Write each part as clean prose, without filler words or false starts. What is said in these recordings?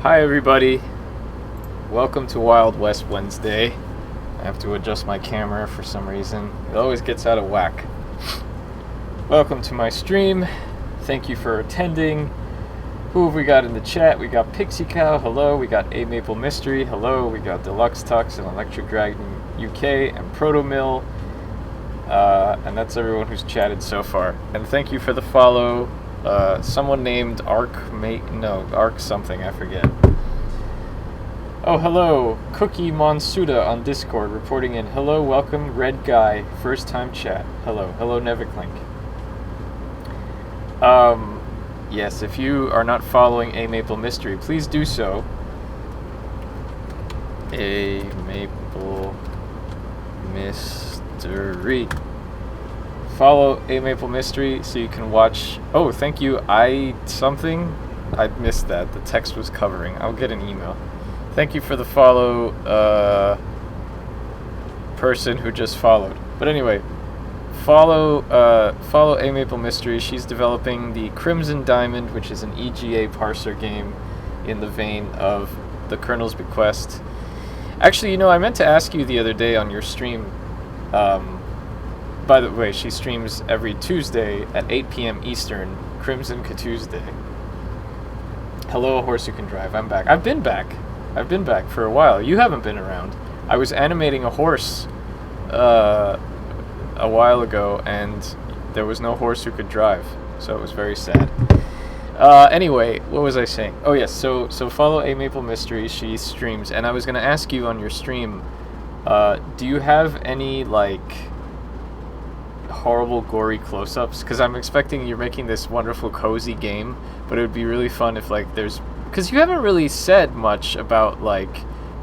Hi everybody, welcome to Wild West Wednesday. I have to adjust my camera for some reason. It always gets out of whack. Welcome to my stream. Thank you for attending. Who have we got in the chat? We got Pixie Cow, hello. We got A Maple Mystery, hello. We got Deluxe Tux and Electric Dragon UK and Proto Mill. And that's everyone who's chatted so far. And thank you for the follow. Someone named Arc something, I forget. Oh, hello, Cookie Monsuda on Discord reporting in. Hello, welcome, Red Guy, first time chat. Hello, Neviklink. Yes, if you are not following A Maple Mystery, please do so. A Maple Mystery. Follow A Maple Mystery so you can watch. Oh, thank you. I missed that. The text was covering. I'll get an email. Thank you for the follow, person who just followed. But anyway, follow A Maple Mystery. She's developing the Crimson Diamond, which is an EGA parser game in the vein of the Colonel's Bequest. Actually, I meant to ask you the other day on your stream. By the way, she streams every Tuesday at 8 p.m. Eastern, Crimson Tuesday. Hello, A Horse Who Can Drive. I'm back. I've been back for a while. You haven't been around. I was animating a horse a while ago, and there was no horse who could drive, so it was very sad. Anyway, what was I saying? Oh yes, so follow A Maple Mystery. She streams, and I was going to ask you on your stream, do you have any, horrible gory close-ups? Because I'm expecting you're making this wonderful cozy game, but it would be really fun if there's, because you haven't really said much about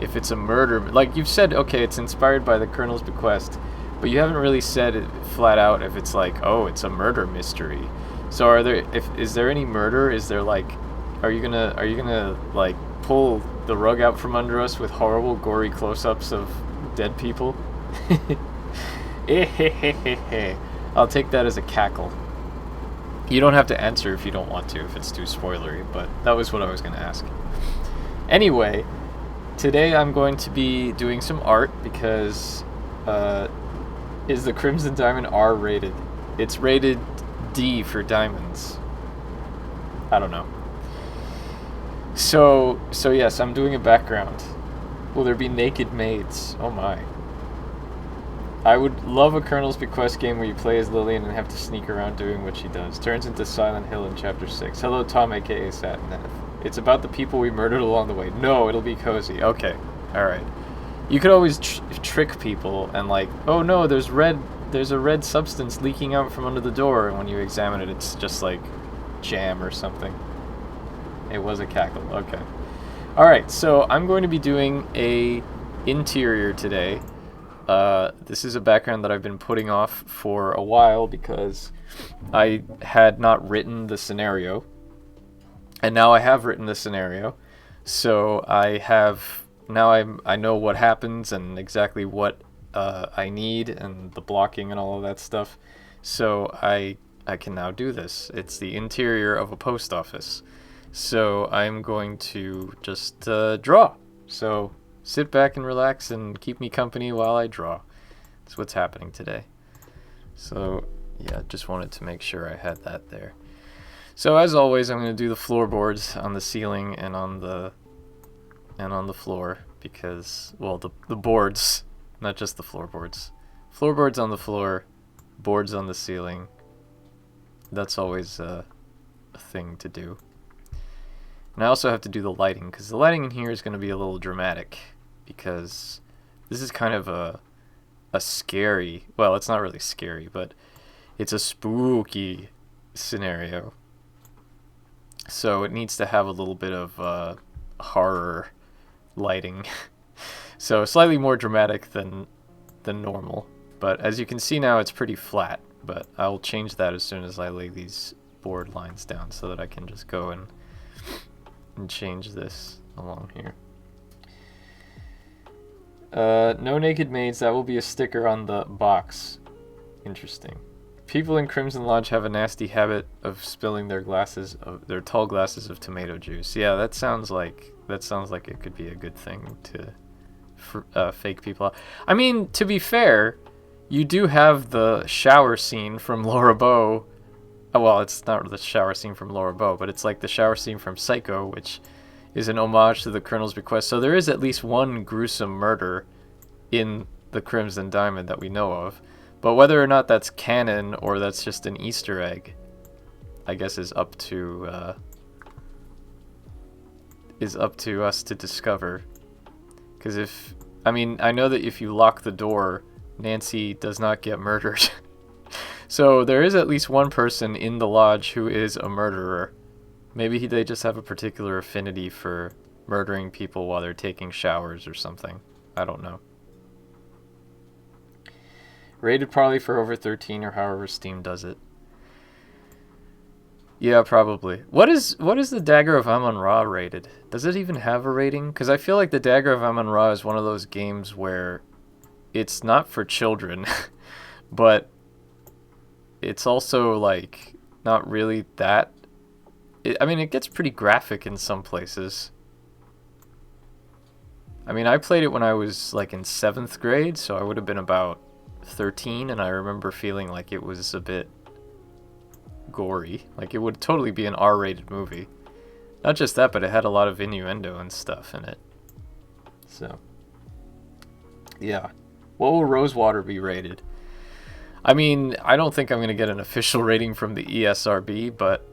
if it's a murder. You've said, okay, it's inspired by the Colonel's Bequest, but you haven't really said it flat out if it's oh, it's a murder mystery. So is there any murder? Is there are you gonna pull the rug out from under us with horrible gory close-ups of dead people? I'll take that as a cackle. You don't have to answer if you don't want to, if it's too spoilery, but that was what I was going to ask. Anyway, today I'm going to be doing some art because is the Crimson Diamond R-rated? It's rated D for diamonds. I don't know. So yes, I'm doing a background. Will there be naked maids? Oh my. I would love a Colonel's Bequest game where you play as Lillian and have to sneak around doing what she does. Turns into Silent Hill in Chapter 6. Hello, Tom, aka Satin. It's about the people we murdered along the way. No, it'll be cozy. Okay, alright. You could always trick people and oh no, there's a red substance leaking out from under the door, and when you examine it, it's just jam or something. It was a cackle. Okay. Alright, so I'm going to be doing a interior today. This is a background that I've been putting off for a while because I had not written the scenario, and now I have written the scenario. So I know what happens and exactly what I need and the blocking and all of that stuff. So I can now do this. It's the interior of a post office. So I'm going to just draw. So sit back and relax and keep me company while I draw. That's what's happening today. So yeah, just wanted to make sure I had that there. So as always, I'm going to do the floorboards on the ceiling and on the floor because, well, the boards, not just the floorboards. Floorboards on the floor, boards on the ceiling. That's always a thing to do. And I also have to do the lighting because the lighting in here is going to be a little dramatic. Because this is kind of a scary, well, it's not really scary, but it's a spooky scenario. So it needs to have a little bit of horror lighting. So slightly more dramatic than normal. But as you can see now, it's pretty flat. But I'll change that as soon as I lay these board lines down so that I can just go and change this along here. No naked maids, that will be a sticker on the box. Interesting. People in Crimson Lodge have a nasty habit of spilling their their tall glasses of tomato juice. Yeah, that sounds like it could be a good thing to fake people out. I mean, to be fair, you do have the shower scene from Laura Bow. Well, it's not the shower scene from Laura Bow, but it's like the shower scene from Psycho, which is an homage to the Colonel's Bequest. So there is at least one gruesome murder in the Crimson Diamond that we know of. But whether or not that's canon or that's just an Easter egg, I guess is up to us to discover. Because I know that if you lock the door, Nancy does not get murdered. So there is at least one person in the lodge who is a murderer. Maybe they just have a particular affinity for murdering people while they're taking showers or something. I don't know. Rated probably for over 13 or however Steam does it. Yeah, probably. What is the Dagger of Amon-Ra rated? Does it even have a rating? Because I feel like the Dagger of Amon-Ra is one of those games where it's not for children, but it's also like not really that. It gets pretty graphic in some places. I played it when I was like in 7th grade, so I would have been about 13, and I remember feeling like it was a bit gory. Like it would totally be an R-rated movie. Not just that, but it had a lot of innuendo and stuff in it. So, yeah. What will Rosewater be rated? I don't think I'm going to get an official rating from the ESRB, but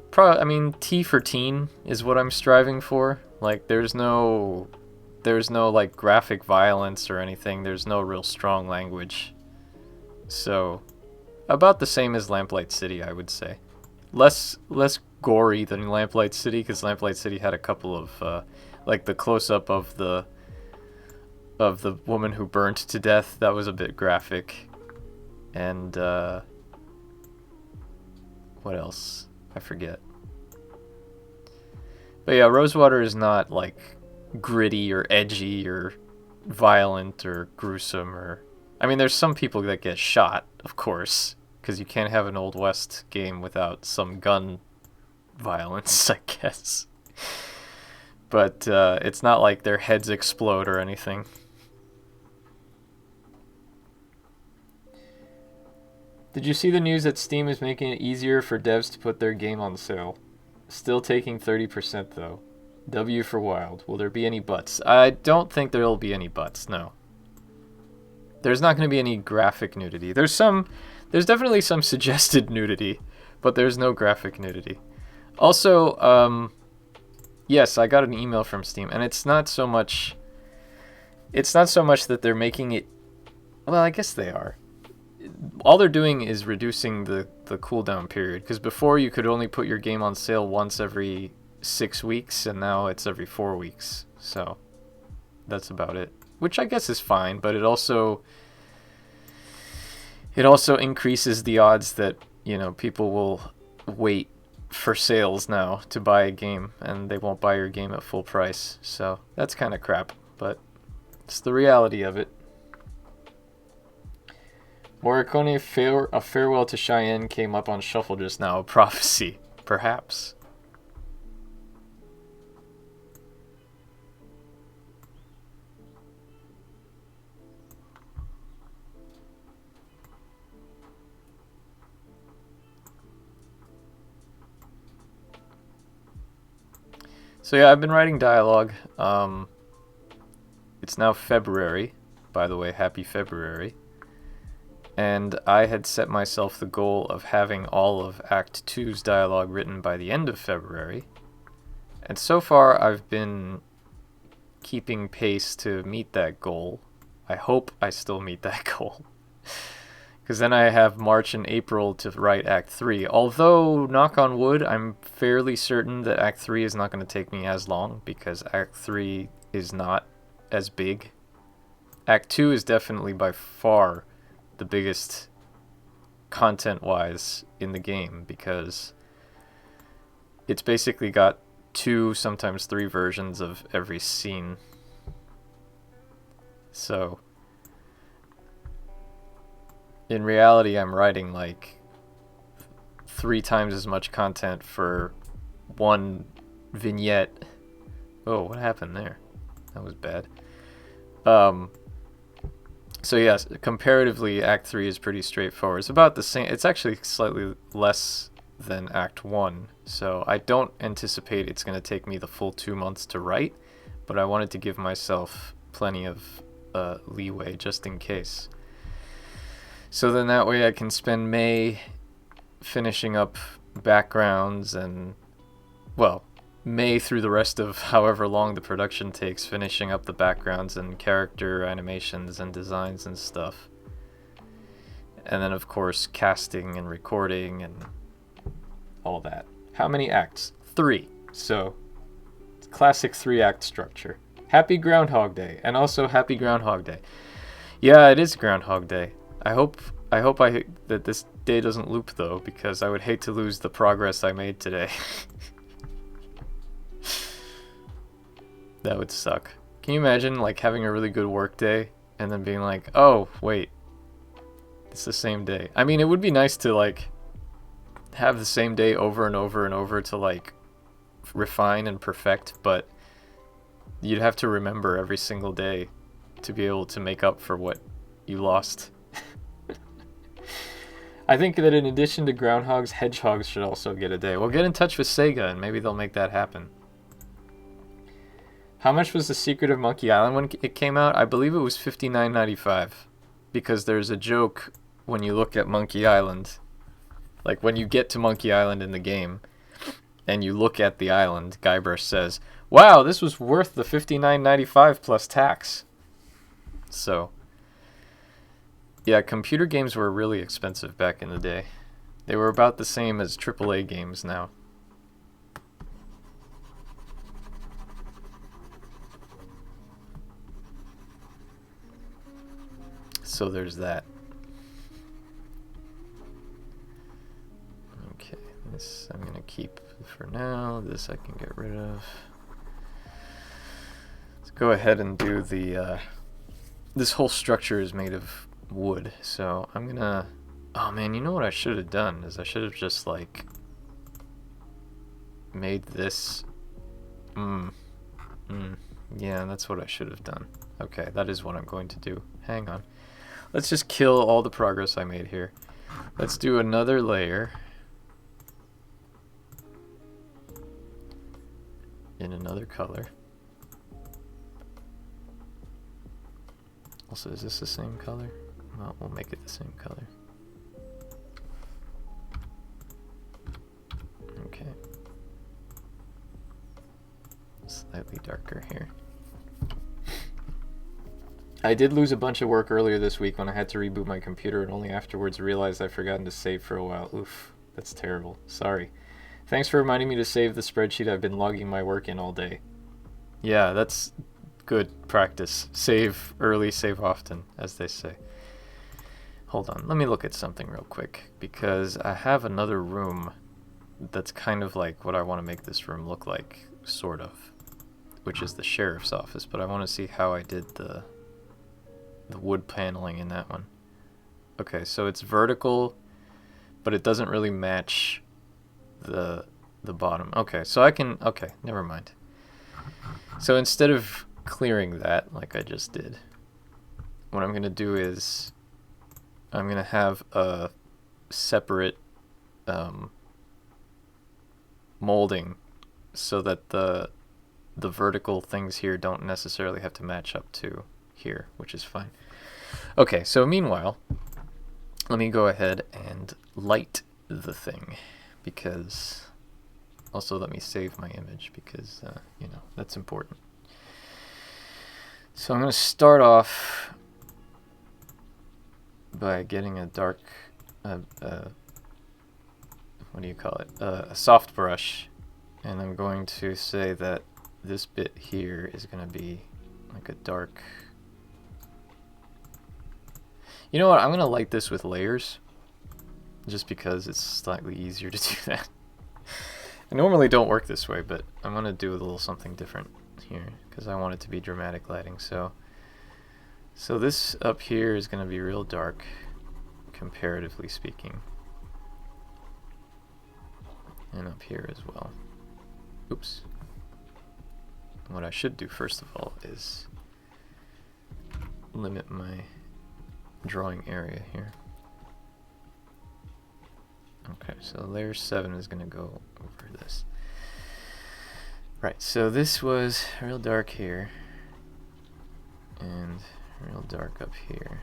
T for teen is what I'm striving for. Like there's no like graphic violence or anything. There's no real strong language. So, about the same as Lamplight City, I would say. Less gory than Lamplight City, because Lamplight City had a couple of, like the close-up of the woman who burnt to death. That was a bit graphic. And, what else? I forget. But yeah, Rosewater is not, like, gritty or edgy or violent or gruesome or... there's some people that get shot, of course, because you can't have an Old West game without some gun violence, I guess. But it's not like their heads explode or anything. Did you see the news that Steam is making it easier for devs to put their game on sale? Still taking 30% though. W for Wild. Will there be any buts? I don't think there will be any buts, no. There's not going to be any graphic nudity. There's definitely some suggested nudity, but there's no graphic nudity. Also, yes, I got an email from Steam, and it's not so much that they're making it... Well, I guess they are. All they're doing is reducing the cooldown period, because before you could only put your game on sale once every 6 weeks, and now it's every 4 weeks. So, that's about it. Which I guess is fine, but it also increases the odds that, people will wait for sales now to buy a game, and they won't buy your game at full price. So that's kind of crap, but it's the reality of it. Morricone, A Farewell to Cheyenne came up on Shuffle just now. A prophecy, perhaps. So yeah, I've been writing dialogue. It's now February, by the way, happy February. And I had set myself the goal of having all of Act 2's dialogue written by the end of February. And so far, I've been keeping pace to meet that goal. I hope I still meet that goal. Because then I have March and April to write Act 3. Although, knock on wood, I'm fairly certain that Act 3 is not going to take me as long, because Act 3 is not as big. Act 2 is definitely by far the biggest content-wise in the game, because it's basically got 2, sometimes 3 versions of every scene. So, in reality, I'm writing like 3 times as much content for one vignette. Oh, what happened there? That was bad. So yes, comparatively, Act 3 is pretty straightforward. It's about the same. It's actually slightly less than Act 1, so I don't anticipate it's going to take me the full 2 months to write, but I wanted to give myself plenty of leeway just in case. So then that way I can spend May finishing up backgrounds and, well, May through the rest of however long the production takes, finishing up the backgrounds and character animations and designs and stuff. And then, of course, casting and recording and all that. How many acts? 3. So, it's classic 3-act structure. Happy Groundhog Day, and also Happy Groundhog Day. Yeah, it is Groundhog Day. I hope that this day doesn't loop, though, because I would hate to lose the progress I made today. That would suck. Can you imagine, like, having a really good work day and then being like, oh, wait, it's the same day? I mean, it would be nice to, like, have the same day over and over and over to, like, refine and perfect, but you'd have to remember every single day to be able to make up for what you lost. I think that in addition to groundhogs, hedgehogs should also get a day. We'll get in touch with Sega and maybe they'll make that happen. How much was The Secret of Monkey Island when it came out? I believe it was $59.95, because there's a joke when you look at Monkey Island. Like, when you get to Monkey Island in the game, and you look at the island, Guybrush says, wow, this was worth the $59.95 plus tax. So, yeah, computer games were really expensive back in the day. They were about the same as AAA games now. So there's that. Okay, this I'm gonna keep for now. This I can get rid of. Let's go ahead and do the, this whole structure is made of wood, so I'm gonna, oh man, you know what I should have done is I should have just, like, made this, yeah, that's what I should have done. Okay, that is what I'm going to do. Hang on. Let's just kill all the progress I made here. Let's do another layer in another color. Also, is this the same color? Well, we'll make it the same color. Okay. Slightly darker here. I did lose a bunch of work earlier this week when I had to reboot my computer and only afterwards realized I'd forgotten to save for a while. Oof, that's terrible. Sorry. Thanks for reminding me to save the spreadsheet I've been logging my work in all day. Yeah, that's good practice. Save early, save often, as they say. Hold on, let me look at something real quick, because I have another room that's kind of like what I want to make this room look like, sort of, which is the sheriff's office, but I want to see how I did the wood paneling in that one. Okay, so it's vertical, but it doesn't really match the bottom. Okay, so I can, okay, never mind. So instead of clearing that like I just did, what I'm going to do is I'm going to have a separate molding so that the vertical things here don't necessarily have to match up to here, which is fine. Okay, so meanwhile, let me go ahead and light the thing, because also let me save my image, because you know, that's important. So I'm going to start off by getting a dark what do you call it, a soft brush, and I'm going to say that this bit here is going to be like a dark. You know what, I'm going to light this with layers, just because it's slightly easier to do that. I normally don't work this way, but I'm going to do a little something different here, because I want it to be dramatic lighting. So this up here is going to be real dark, comparatively speaking. and up here as well. Oops. What I should do first of all is limit my drawing area here. Okay, so layer 7 is going to go over this. Right, so this was real dark here, and real dark up here.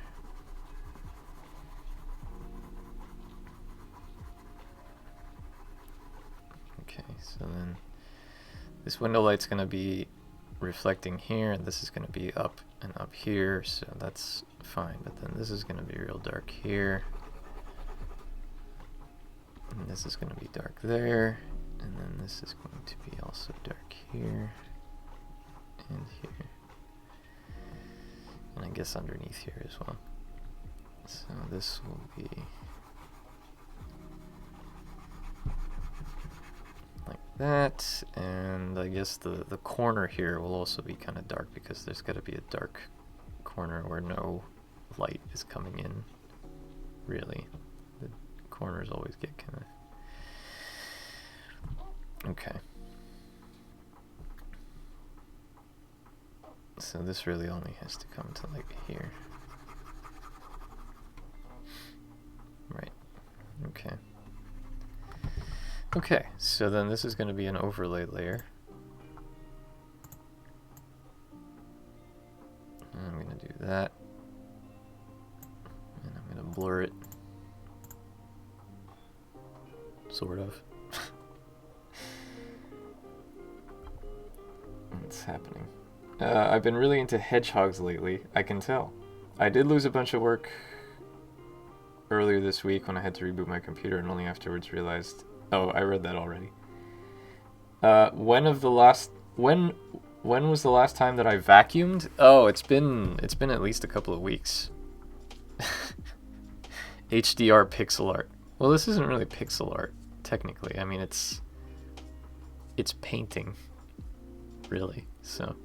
Okay, so then this window light's going to be reflecting here, and this is going to be up and up here, so that's fine. But then this is going to be real dark here, and this is going to be dark there, and then this is going to be also dark here and here, and I guess underneath here as well. So this will be like that, and I guess the corner here will also be kind of dark because there's got to be a dark corner where no light is coming in, really. The corners always get kind of... Okay. So this really only has to come to like here. Right. Okay. Okay, so then this is going to be an overlay layer. And I'm going to do that. And I'm going to blur it. Sort of. What's happening? I've been really into hedgehogs lately, I can tell. I did lose a bunch of work earlier this week when I had to reboot my computer, and only afterwards realized... Oh, I read that already. When was the last time that I vacuumed? Oh, it's been at least a couple of weeks. HDR pixel art. Well, this isn't really pixel art, technically. I mean, it's painting, really. So,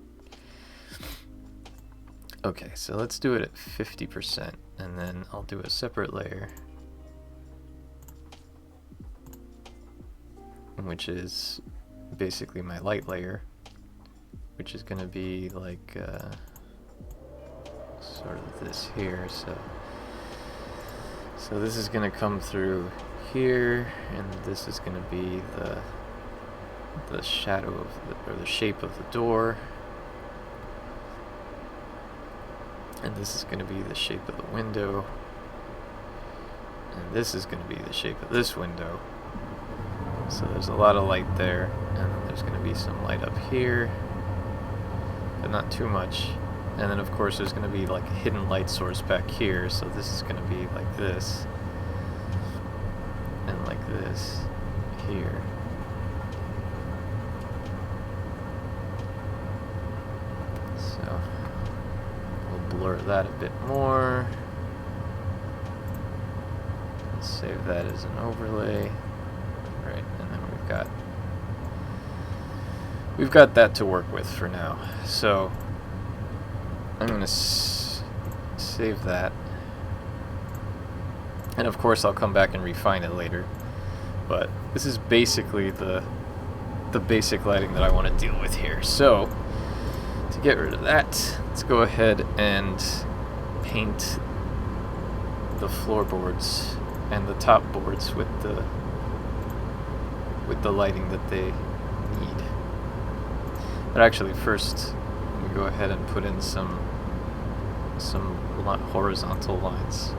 okay, so let's do it at 50%, and then I'll do a separate layer, which is basically my light layer, which is going to be like sort of this here. So this is going to come through here, and this is going to be the shadow of or the shape of the door, and this is going to be the shape of the window, and this is going to be the shape of this window. So there's a lot of light there, and then there's going to be some light up here, but not too much. And then of course there's going to be like a hidden light source back here, so this is going to be like this, and like this here. So we'll blur that a bit more. Let's save that as an overlay. Right, and then we've got that to work with for now. So I'm going to save that, and of course I'll come back and refine it later. But this is basically the basic lighting that I want to deal with here. So to get rid of that, let's go ahead and paint the floorboards and the top boards with the lighting that they need. But actually first we go ahead and put in some horizontal lines.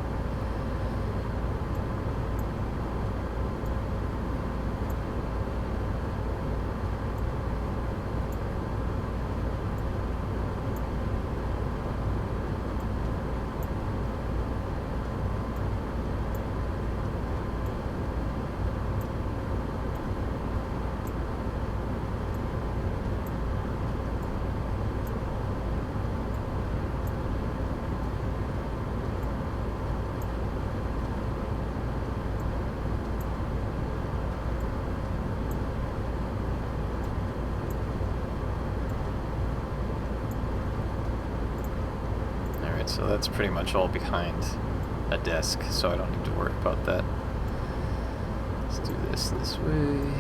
So that's pretty much all behind a desk, so I don't need to worry about that. Let's do this way.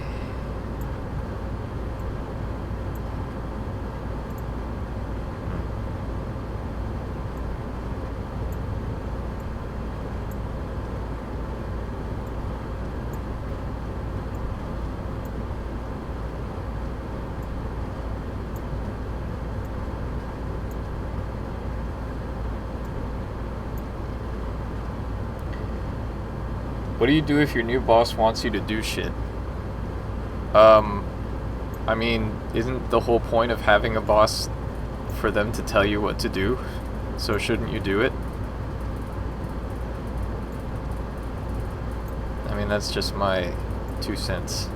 What do you do if your new boss wants you to do shit? I mean, isn't the whole point of having a boss for them to tell you what to do? So shouldn't you do it? I mean, that's just my 2 cents.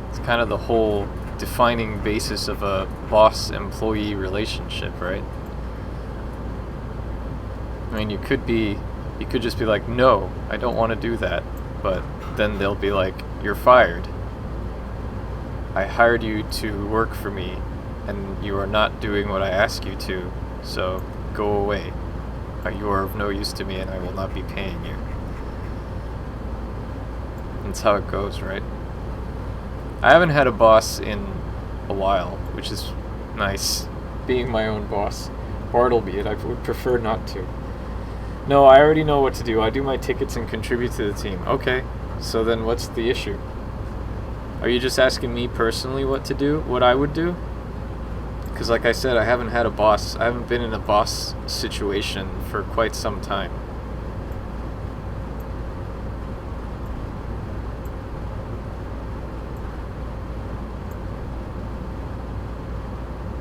It's kind of the whole defining basis of a boss-employee relationship, right? I mean, you could just be like, no, I don't want to do that. But then they'll be like, you're fired. I hired you to work for me, and you are not doing what I ask you to, so go away. You are of no use to me, and I will not be paying you. That's how it goes, right? I haven't had a boss in a while, which is nice. Being my own boss. Or it'll be it. I would prefer not to. No, I already know what to do. I do my tickets and contribute to the team. Okay, so then what's the issue? Are you just asking me personally what to do? What I would do? Because like I said, I haven't had a boss. I haven't been in a boss situation for quite some time.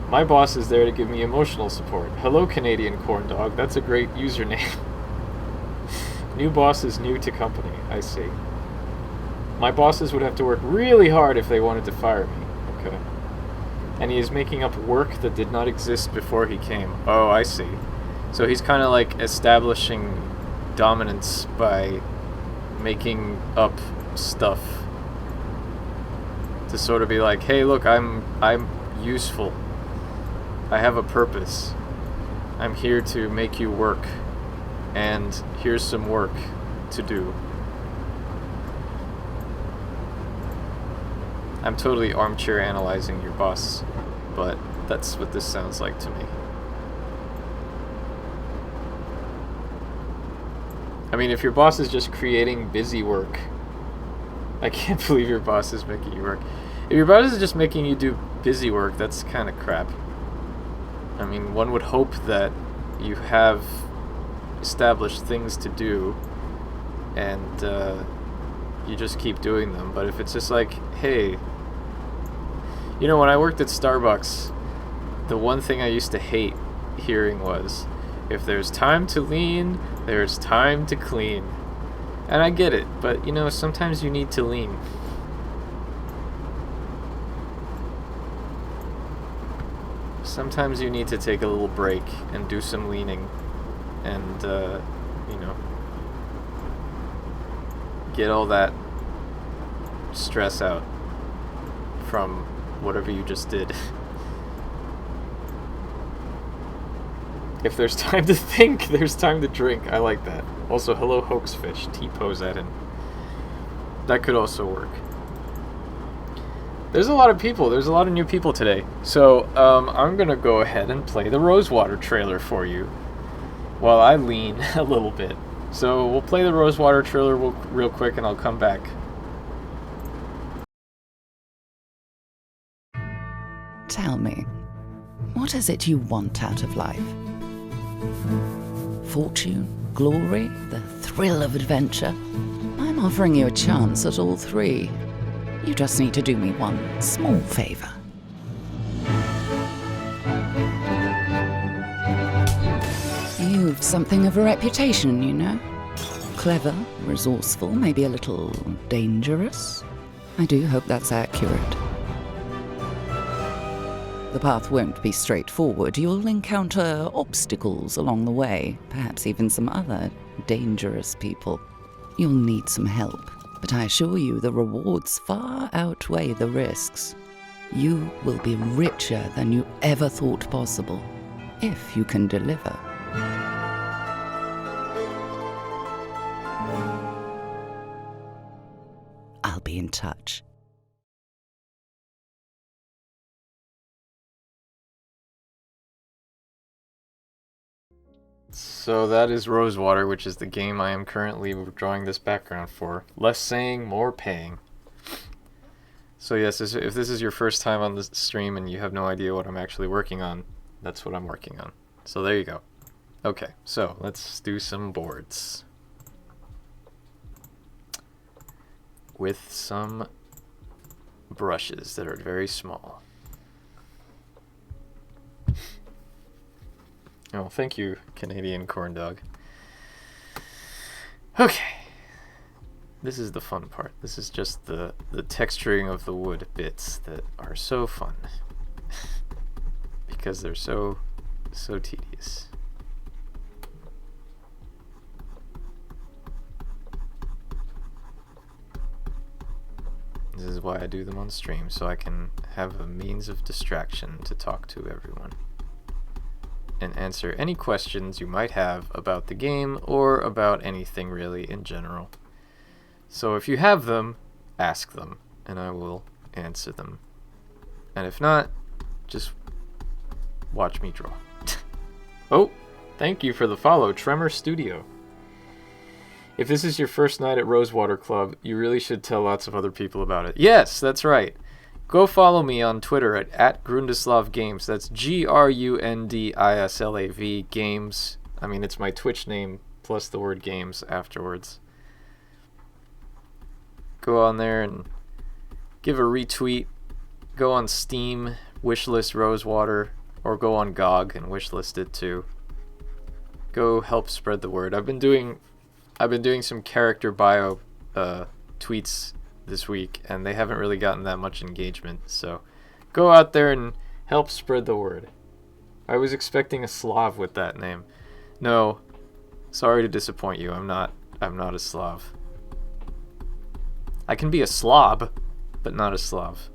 My boss is there to give me emotional support. Hello, Canadian corn dog. That's a great username. New boss is new to company. I see. My bosses would have to work really hard if they wanted to fire me. Okay. And he is making up work that did not exist before he came. Oh, I see. So he's kind of like establishing dominance by making up stuff to sort of be like, hey, look, I'm useful. I have a purpose. I'm here to make you work. And here's some work to do. I'm totally armchair analyzing your boss, but that's what this sounds like to me. I mean, if your boss is just creating busy work, I can't believe your boss is making you work. If your boss is just making you do busy work, that's kind of crap. I mean, one would hope that you have established things to do and you just keep doing them. But if it's just like, hey, you know, when I worked at Starbucks, the one thing I used to hate hearing was, if there's time to lean, there's time to clean. And I get it, but you know, sometimes you need to lean. Sometimes you need to take a little break and do some leaning and, you know, get all that stress out from whatever you just did. If there's time to think, there's time to drink. I like that. Also, hello hoaxfish. T-pose at him. That could also work. There's a lot of people. There's a lot of new people today. So, I'm gonna go ahead and play the Rosewater trailer for you while I lean a little bit. So, we'll play the Rosewater trailer real quick and I'll come back. Tell me, what is it you want out of life? Fortune, glory, the thrill of adventure? I'm offering you a chance at all three. You just need to do me one small favor. You've something of a reputation, you know. Clever, resourceful, maybe a little dangerous. I do hope that's accurate. The path won't be straightforward. You'll encounter obstacles along the way, perhaps even some other dangerous people. You'll need some help, but I assure you the rewards far outweigh the risks. You will be richer than you ever thought possible, if you can deliver. I'll be in touch. So that is Rosewater, which is the game I am currently drawing this background for. Less saying, more paying. So yes, if this is your first time on the stream and you have no idea what I'm actually working on, that's what I'm working on. So there you go. Okay, so let's do some boards. with some brushes that are very small. Oh, thank you, Canadian corn dog. Okay. This is the fun part. This is just the texturing of the wood bits that are so fun. Because they're so tedious. This is why I do them on stream, so I can have a means of distraction to talk to everyone and answer any questions you might have about the game or about anything really in general. So if you have them, ask them, and I will answer them. And if not, just watch me draw. Oh, thank you for the follow, Tremor Studio. If this is your first night at Rosewater Club, you really should tell lots of other people about it. Yes, that's right. Go follow me on Twitter at Grundislav Games. That's Grundislav Games. I mean, it's my Twitch name plus the word games afterwards. Go on there and give a retweet. Go on Steam, wishlist Rosewater, or go on GOG and wishlist it too. Go help spread the word. I've been doing some character bio tweets this week, and they haven't really gotten that much engagement, so go out there and help spread the word. I was expecting a Slav with that name. No, sorry to disappoint you. I'm not a Slav. I can be a slob, but not a Slav.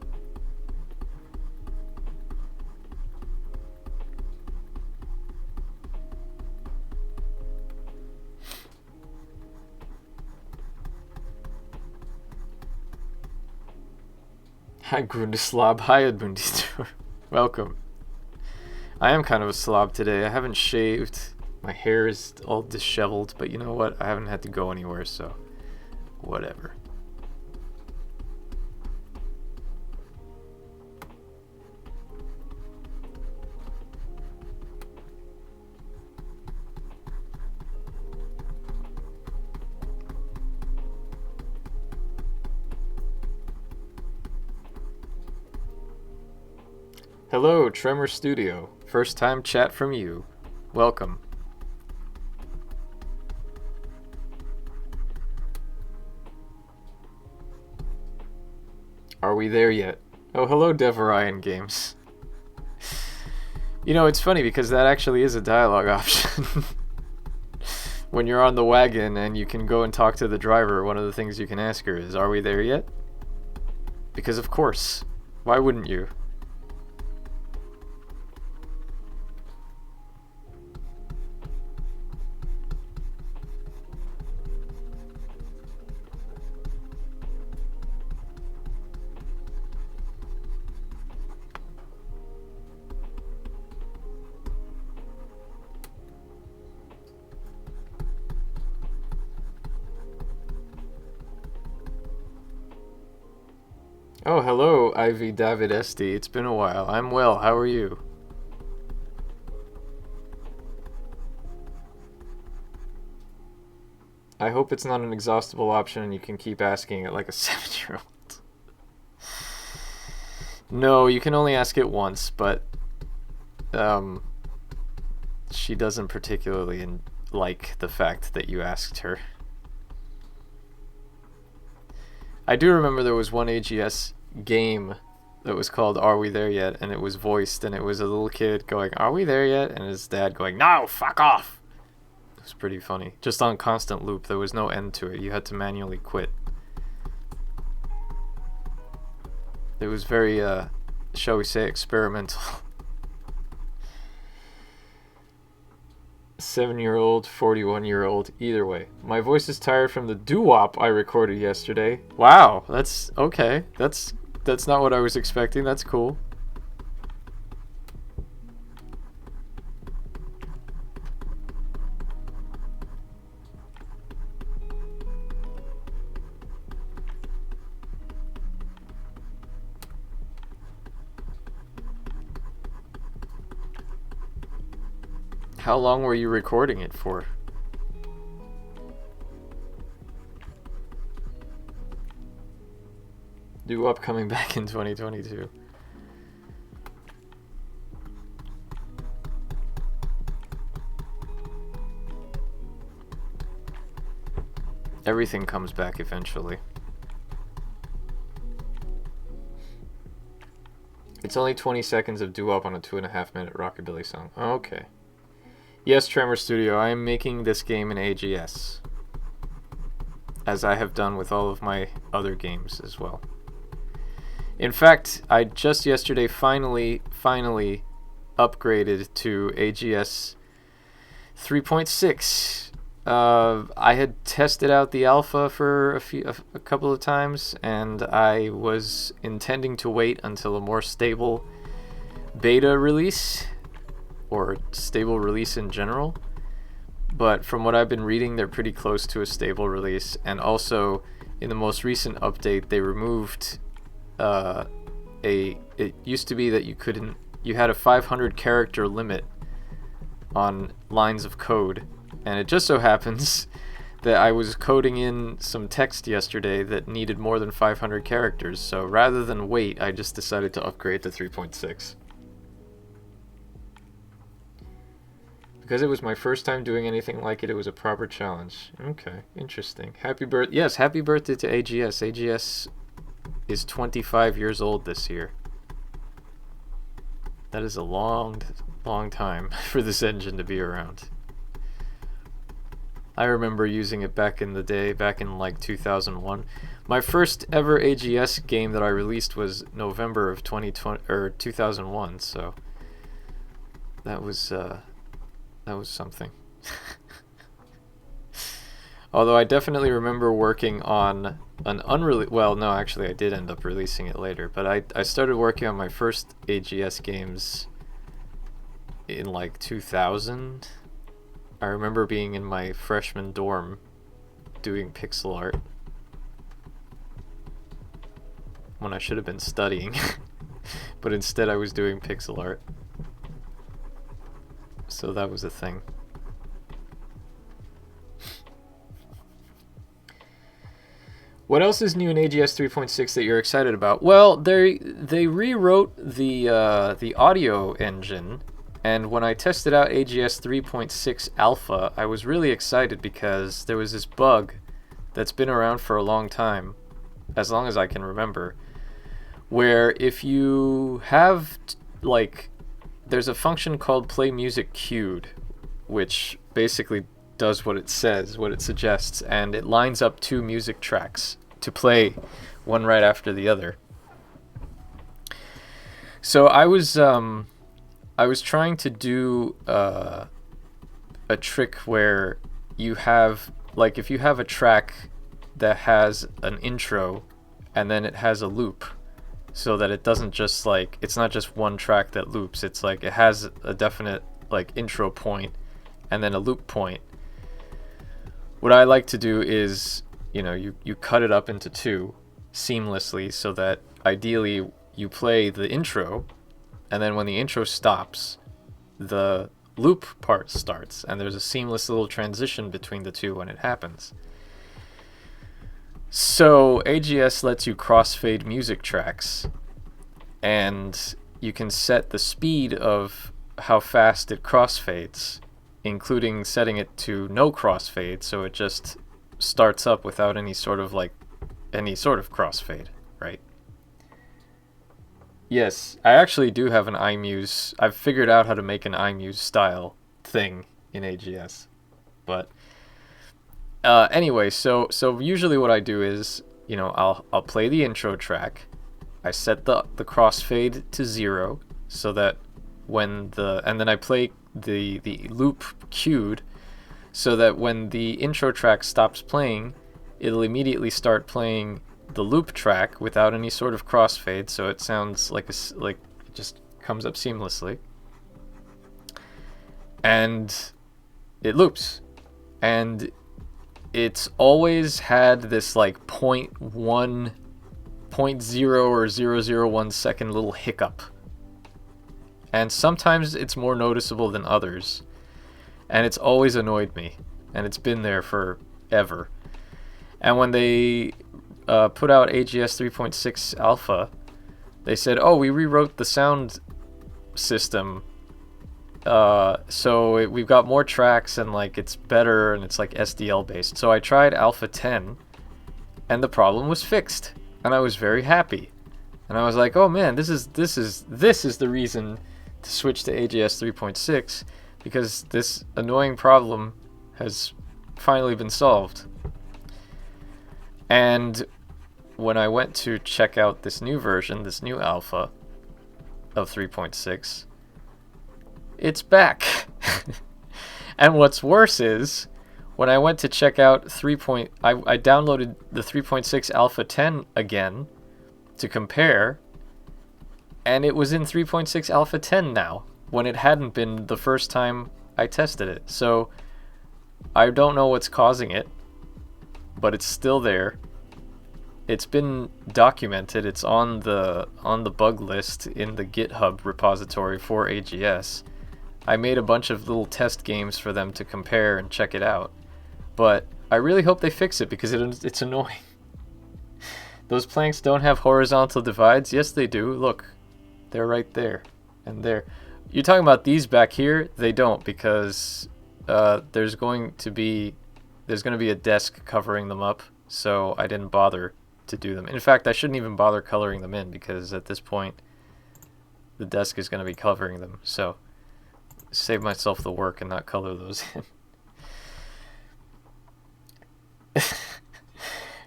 Hi Grundislav, hi Adbunditor. Welcome. I am kind of a slob today. I haven't shaved. My hair is all disheveled, but you know what? I haven't had to go anywhere, so whatever. Hello, Tremor Studio. First time chat from you. Welcome. Are we there yet? Oh, hello, Devorian Games. You know, it's funny because that actually is a dialogue option. When you're on the wagon and you can go and talk to the driver, one of the things you can ask her is, "Are we there yet?" Because of course. Why wouldn't you? Oh, hello, Ivy David Esty. It's been a while. I'm well. How are you? I hope it's not an exhaustible option and you can keep asking it like a 7-year-old. No, you can only ask it once, but she doesn't particularly like the fact that you asked her. I do remember there was one AGS game that was called Are We There Yet? And it was voiced, and it was a little kid going, "Are we there yet?" And his dad going, "No, fuck off!" It was pretty funny. Just on constant loop. There was no end to it. You had to manually quit. It was very, shall we say, experimental. 7-year-old, 41-year-old, either way. My voice is tired from the doo-wop I recorded yesterday. Wow, that's okay. That's not what I was expecting. That's cool. How long were you recording it for? New Up coming back in 2022. Everything comes back eventually. It's only 20 seconds of doo-wop on a 2.5-minute rockabilly song. Okay. Yes, Tremor Studio, I am making this game in AGS, as I have done with all of my other games as well. In fact, I just yesterday finally upgraded to AGS 3.6. I had tested out the alpha for a couple of times, and I was intending to wait until a more stable beta release, or stable release in general. But from what I've been reading, they're pretty close to a stable release. And also, in the most recent update, they removed it used to be that you had a 500 character limit on lines of code. And it just so happens that I was coding in some text yesterday that needed more than 500 characters. So rather than wait, I just decided to upgrade to 3.6. Because it was my first time doing anything like it, it was a proper challenge. Okay, interesting. Happy birthday to AGS. AGS is 25 years old this year. That is a long time for this engine to be around. I remember using it back in the day, back in like 2001. My first ever AGS game that I released was November of 2001, so that was something. Although I definitely remember working on an well, no, actually I did end up releasing it later, but I started working on my first AGS games in like 2000. I remember being in my freshman dorm doing pixel art when I should have been studying, but instead I was doing pixel art. So that was a thing. What else is new in AGS 3.6 that you're excited about? Well, they rewrote the audio engine. And when I tested out AGS 3.6 Alpha, I was really excited because there was this bug that's been around for a long time, as long as I can remember, where if you have, there's a function called play music queued, which basically does what it says, what it suggests, and it lines up two music tracks to play one right after the other. So I was trying to do a trick where you have, if you have a track that has an intro and then it has a loop, so that it doesn't just it's not just one track that loops, it's it has a definite intro point and then a loop point. What I like to do is, you cut it up into two seamlessly, so that ideally you play the intro, and then when the intro stops, the loop part starts, and there's a seamless little transition between the two when it happens. So AGS lets you crossfade music tracks, and you can set the speed of how fast it crossfades, including setting it to no crossfade, so it just starts up without any sort of crossfade, right? Yes, I actually do have an iMuse. I've figured out how to make an iMuse style thing in AGS. But anyway, so usually what I do is, I'll play the intro track. I set the crossfade to 0, so that and then I play the loop queued, so that when the intro track stops playing, it'll immediately start playing the loop track without any sort of crossfade, so it sounds like it just comes up seamlessly, and it loops, and it's always had this 0.1, 0.0 or 0.001 second little hiccup, and sometimes it's more noticeable than others, and it's always annoyed me, and it's been there forever. And when they put out AGS 3.6 alpha, they said, oh, we rewrote the sound system, so we've got more tracks and like it's better and it's like SDL based. So I tried alpha 10 and the problem was fixed and I was very happy. And I was like, oh man, this is the reason to switch to AGS 3.6, because this annoying problem has finally been solved. And when I went to check out this new version, this new alpha of 3.6, it's back. And what's worse is, when I went to check out I downloaded the 3.6 alpha 10 again to compare, and it was in 3.6 alpha 10 now, when it hadn't been the first time I tested it. So I don't know what's causing it, but it's still there. It's been documented. It's on the bug list in the GitHub repository for AGS. I made a bunch of little test games for them to compare and check it out. But I really hope they fix it, because it's annoying. Those planks don't have horizontal divides. Yes, they do. Look, they're right there and there. You're talking about these back here? They don't, because there's going to be a desk covering them up, so I didn't bother to do them. In fact, I shouldn't even bother coloring them in, because at this point the desk is going to be covering them. So save myself the work and not color those in.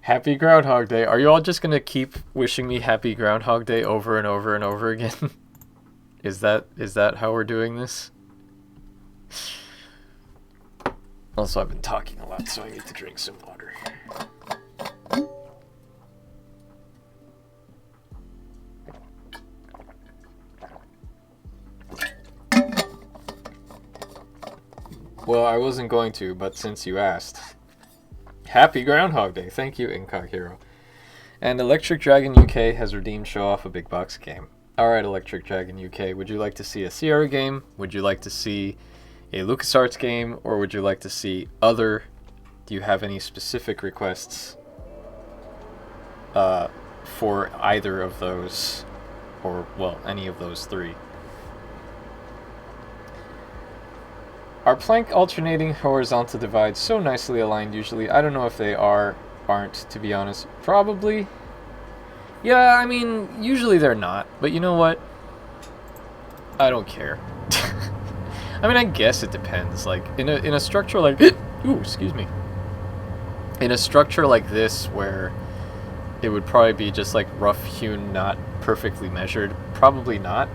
Happy Groundhog Day. Are you all just going to keep wishing me Happy Groundhog Day over and over and over again? Is that how we're doing this? Also, I've been talking a lot, so I need to drink some water. Well, I wasn't going to, but since you asked. Happy Groundhog Day. Thank you, Incog Hero. And Electric Dragon UK has redeemed Show Off a Big Box game. Alright, Electric Dragon UK, would you like to see a Sierra game? Would you like to see a LucasArts game? Or would you like to see other? Do you have any specific requests for either of those? Or, well, any of those three? Are plank alternating horizontal divides so nicely aligned usually? I don't know if they aren't, to be honest. Probably. Yeah, I mean, usually they're not. But you know what? I don't care. I mean, I guess it depends. Like, in a structure like... Ooh, excuse me. In a structure like this, where it would probably be just like rough-hewn, not perfectly measured, probably not.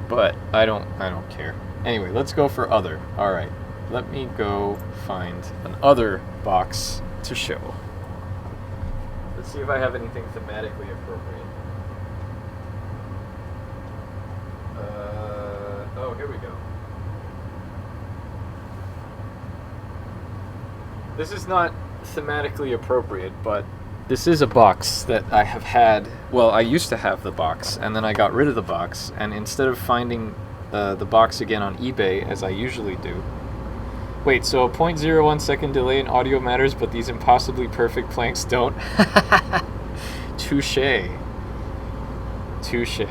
But I don't care. Anyway, let's go for other. Alright, let me go find an other box to show. Let's see if I have anything thematically appropriate. Oh, here we go. This is not thematically appropriate, but this is a box that I have had. Well, I used to have the box, and then I got rid of the box, and instead of finding the box again on eBay, as I usually do. Wait, so a 0.01 second delay in audio matters, but these impossibly perfect planks don't? Touche. Touche.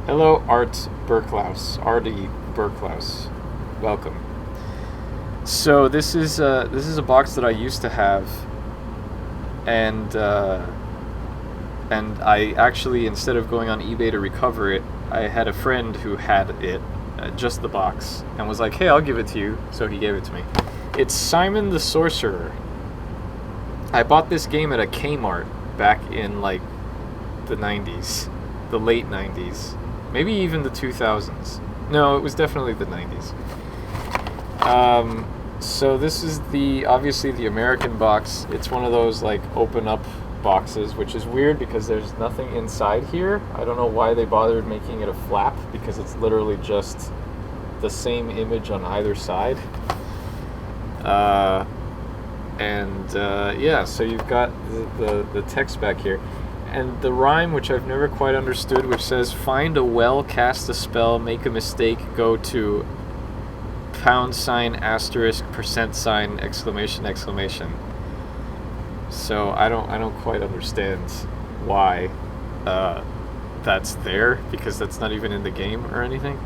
Hello, Art Burklaus. Artie Burklaus. Welcome. So this is a box that I used to have, and I actually, instead of going on eBay to recover it, I had a friend who had it, just the box, and was like, hey, I'll give it to you, so he gave it to me. It's Simon the Sorcerer. I bought this game at a Kmart back in, like, the 90s. The late 90s. Maybe even the 2000s. No, it was definitely the 90s. So this is obviously the American box. It's one of those, like, open up boxes, which is weird because there's nothing inside here. I don't know why they bothered making it a flap, because it's literally just the same image on either side. Yeah, so you've got the text back here. And the rhyme, which I've never quite understood, which says, find a well, cast a spell, make a mistake, go to $! %, %! Exclamation, exclamation. So I don't quite understand why that's there, because that's not even in the game or anything.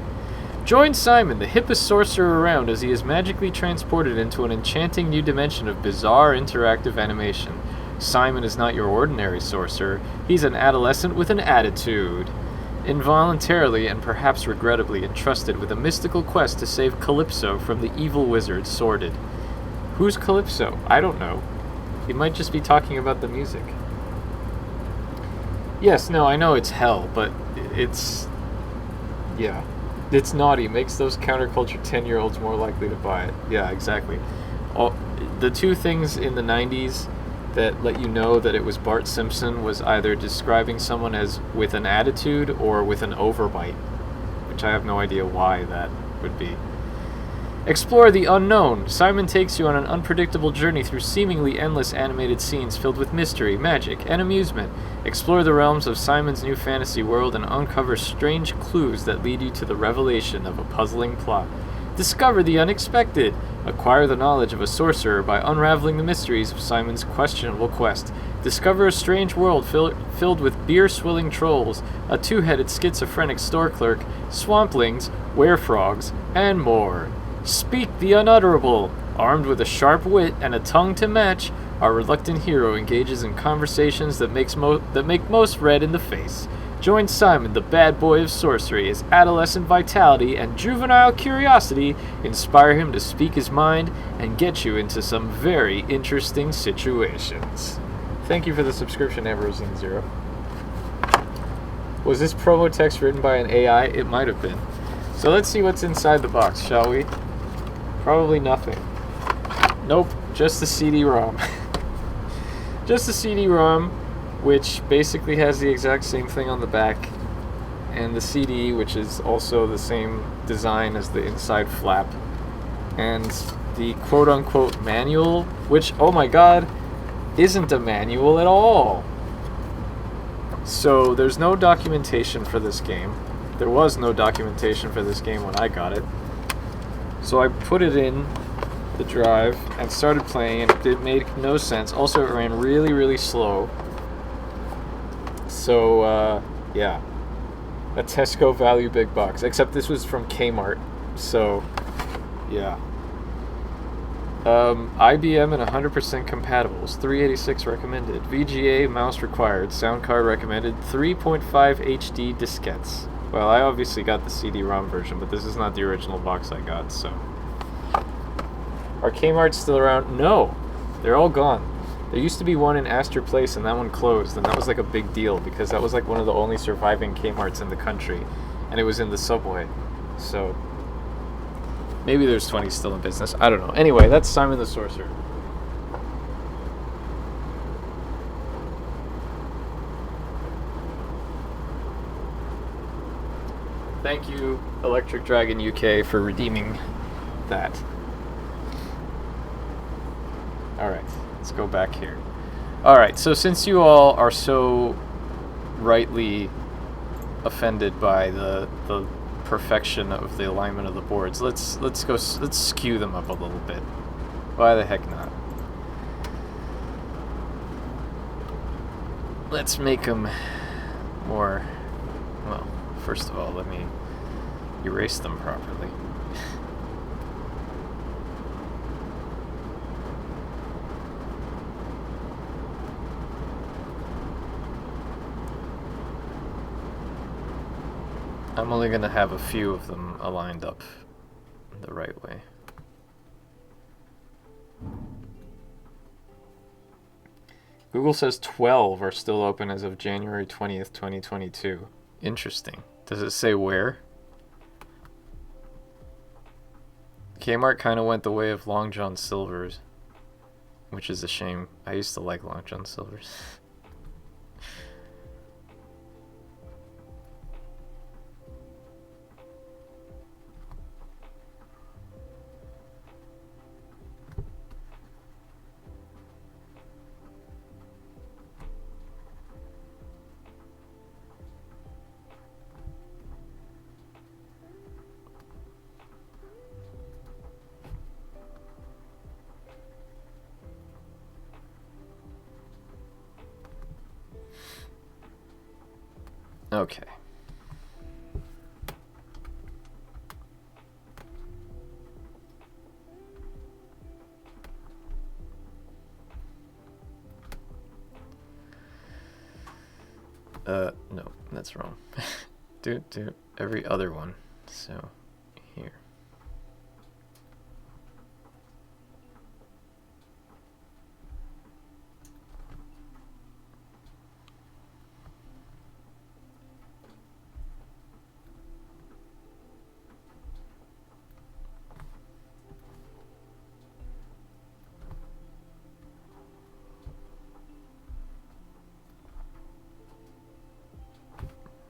Join Simon, the hippest sorcerer around, as he is magically transported into an enchanting new dimension of bizarre interactive animation. Simon is not your ordinary sorcerer. He's an adolescent with an attitude. Involuntarily and perhaps regrettably entrusted with a mystical quest to save Calypso from the evil wizard Sordid. Who's Calypso? I don't know. He might just be talking about the music. Yes, no, I know it's hell, but it's... yeah. It's naughty. Makes those counterculture 10-year-olds more likely to buy it. Yeah, exactly. The two things in the 90s that let you know that it was Bart Simpson was either describing someone as with an attitude or with an overbite, which I have no idea why that would be. Explore the unknown. Simon takes you on an unpredictable journey through seemingly endless animated scenes filled with mystery, magic, and amusement. Explore the realms of Simon's new fantasy world and uncover strange clues that lead you to the revelation of a puzzling plot. Discover the unexpected. Acquire the knowledge of a sorcerer by unraveling the mysteries of Simon's questionable quest. Discover a strange world filled with beer-swilling trolls, a two-headed schizophrenic store clerk, swamplings, werefrogs, and more. Speak the unutterable. Armed with a sharp wit and a tongue to match, our reluctant hero engages in conversations that make most red in the face. Join Simon, the bad boy of sorcery, as adolescent vitality and juvenile curiosity inspire him to speak his mind and get you into some very interesting situations. Thank you for the subscription, Ambrosine0. Was this promo text written by an AI? It might have been. So let's see what's inside the box, shall we? Probably nothing. Nope, just the CD-ROM. Just the CD-ROM, which basically has the exact same thing on the back, and the CD, which is also the same design as the inside flap, and the quote-unquote manual, which, oh my god, isn't a manual at all. So there's no documentation for this game. There was no documentation for this game when I got it. So I put it in the drive and started playing, and it made no sense. Also, it ran really, really slow. So, yeah. A Tesco value big box. Except this was from Kmart. So, yeah. IBM and 100% compatible. 386 recommended. VGA mouse required. Sound card recommended. 3.5 HD diskettes. Well, I obviously got the CD-ROM version, but this is not the original box I got, so... Are Kmart's still around? No! They're all gone. There used to be one in Astor Place, and that one closed, and that was like a big deal, because that was like one of the only surviving Kmart's in the country, and it was in the subway. So... maybe there's 20 still in business. I don't know. Anyway, that's Simon the Sorcerer. Thank you, Electric Dragon UK, for redeeming that. Alright, let's go back here. Alright, so since you all are so rightly offended by the perfection of the alignment of the boards, let's skew them up a little bit. Why the heck not? Let's make them more, well, first of all, let me erase them properly. I'm only going to have a few of them aligned up the right way. Google says 12 are still open as of January 20th, 2022. Interesting. Does it say where? Kmart kind of went the way of Long John Silver's, which is a shame. I used to like Long John Silver's. Okay. No, that's wrong. do every other one. So, here.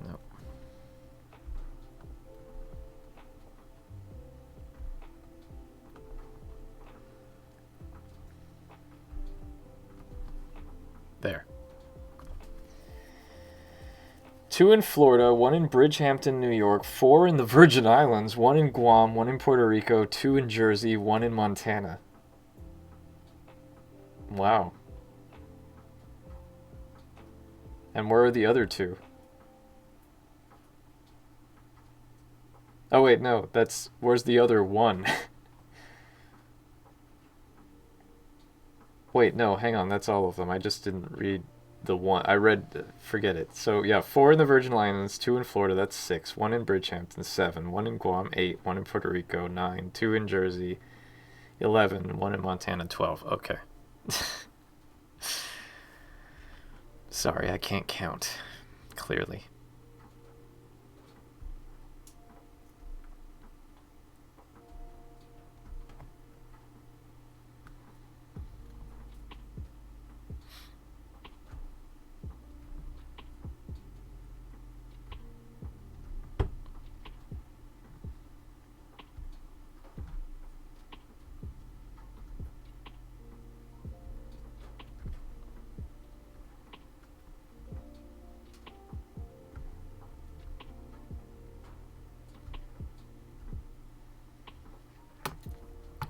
No. There. 2 in Florida, 1 in Bridgehampton, New York, 4 in the Virgin Islands, 1 in Guam, 1 in Puerto Rico, 2 in Jersey, 1 in Montana. Wow. And where are the other 2? Oh wait, no, where's the other 1? Wait, no, hang on, that's all of them. I just didn't read the one. I read, forget it. So yeah, 4 in the Virgin Islands, 2 in Florida, that's 6. 1 in Bridgehampton, 7. 1 in Guam, 8. 1 in Puerto Rico, 9. 2 in Jersey, 11. 1 in Montana, 12. Okay. Sorry, I can't count. Clearly.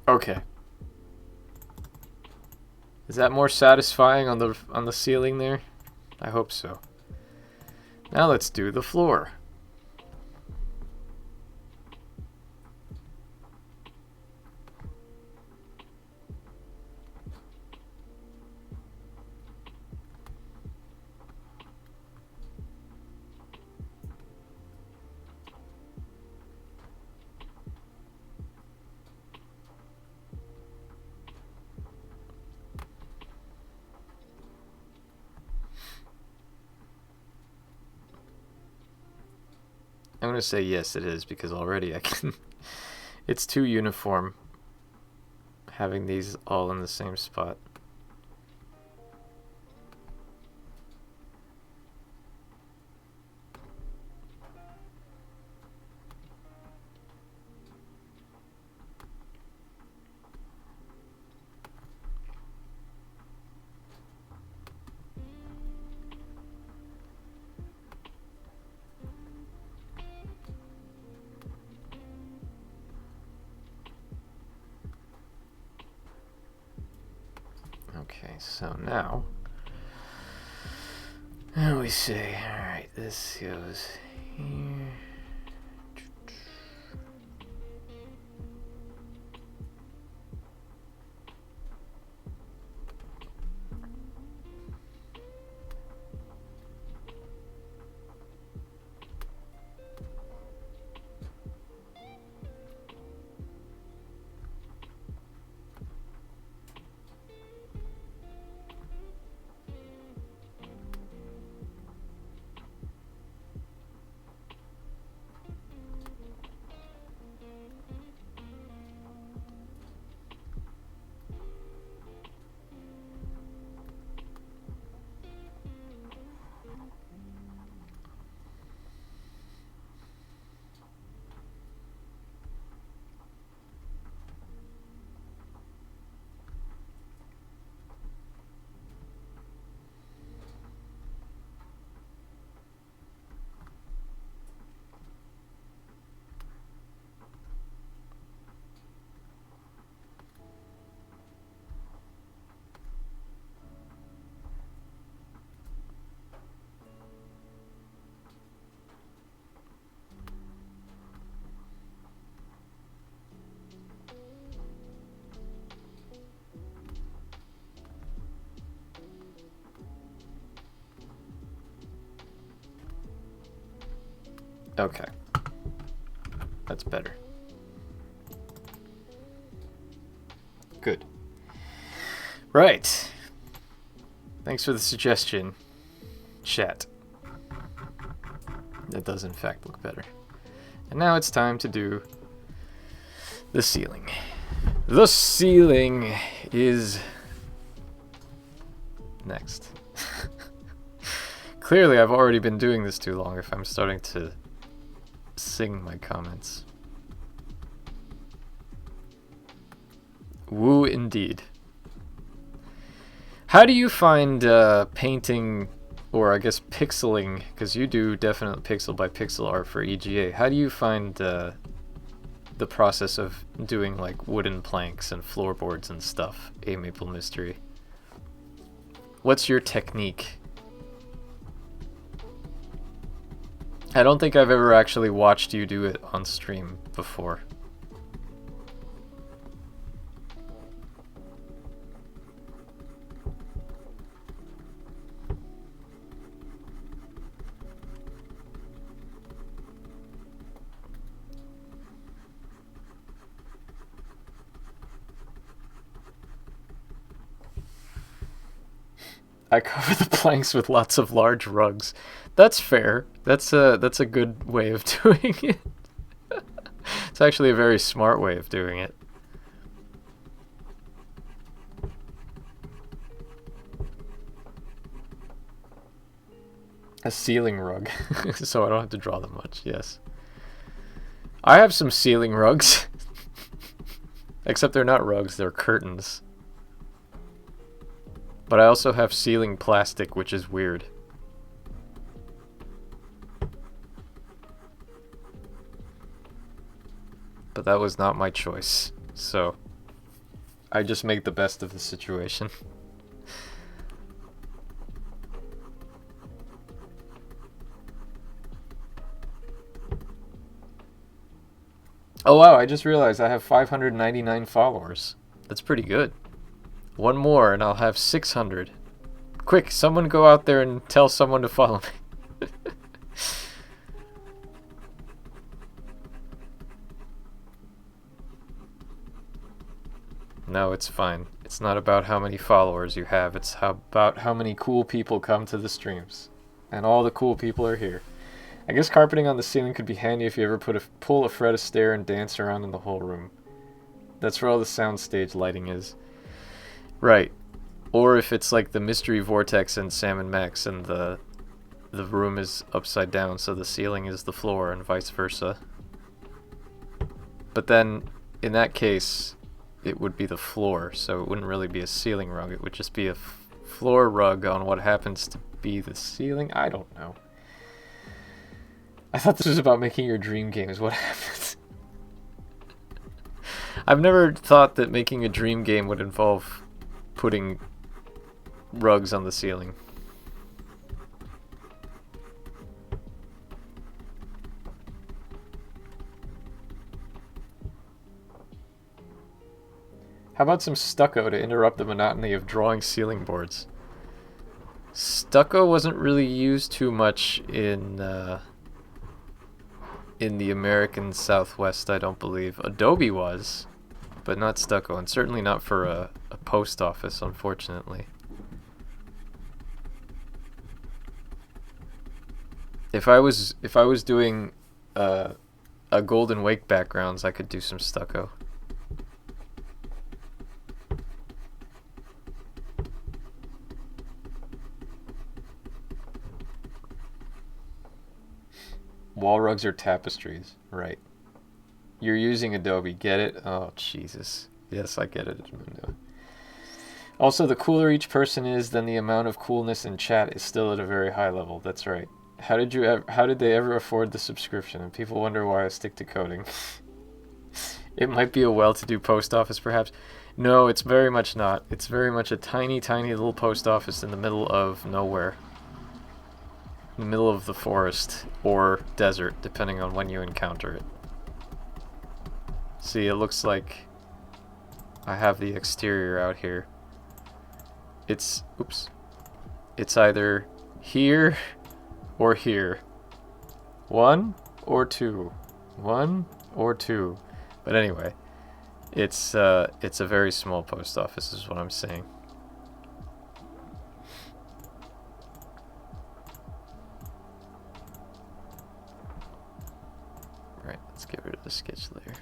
Okay. Is that more satisfying on the ceiling there? I hope so. Now let's do the floor. I'm going to say yes, it is, because already I can... It's too uniform having these all in the same spot. Okay, so now we say, alright, this goes here. Okay. That's better. Good. Right. Thanks for the suggestion, chat. That does in fact look better. And now it's time to do the ceiling. The ceiling is next. Clearly I've already been doing this too long if I'm starting to sing my comments. Woo indeed. How do you find painting, or I guess pixeling, because you do definite pixel by pixel art for EGA, how do you find the process of doing like wooden planks and floorboards and stuff, A Maple Mystery? What's your technique? I don't think I've ever actually watched you do it on stream before. I cover the planks with lots of large rugs. That's fair. That's a good way of doing it. It's actually a very smart way of doing it. A ceiling rug, so I don't have to draw them much, yes. I have some ceiling rugs. Except they're not rugs, they're curtains. But I also have ceiling plastic, which is weird. But that was not my choice, so I just make the best of the situation. Oh wow, I just realized I have 599 followers. That's pretty good. One more and I'll have 600. Quick, someone go out there and tell someone to follow me. No, it's fine. It's not about how many followers you have, it's about how many cool people come to the streams. And all the cool people are here. I guess carpeting on the ceiling could be handy if you ever pull a Fred Astaire and dance around in the whole room. That's where all the soundstage lighting is. Right. Or if it's like the Mystery Vortex in Sam and Max and the room is upside down so the ceiling is the floor and vice versa. But then, in that case, it would be the floor, so it wouldn't really be a ceiling rug. It would just be a floor rug on what happens to be the ceiling. I don't know. I thought this was about making your dream game is what happens. I've never thought that making a dream game would involve putting rugs on the ceiling. How about some stucco to interrupt the monotony of drawing ceiling boards? Stucco wasn't really used too much in the American Southwest, I don't believe. Adobe was, but not stucco, and certainly not for a post office, unfortunately. If I was doing a Golden Wake backgrounds, I could do some stucco. Wall rugs are tapestries, right? You're using Adobe, get it? Oh, Jesus. Yes, I get it. Also, the cooler each person is, then the amount of coolness in chat is still at a very high level. That's right. How did they ever afford the subscription? And people wonder why I stick to coding. It might be a well-to-do post office, perhaps. No, it's very much not. It's very much a tiny, tiny little post office in the middle of nowhere. In the middle of the forest or desert, depending on when you encounter it. See, it looks like I have the exterior out here. It's either here or here. One or two. 1 or 2. But anyway, it's a very small post office is what I'm saying. Right, let's get rid of the sketch layer.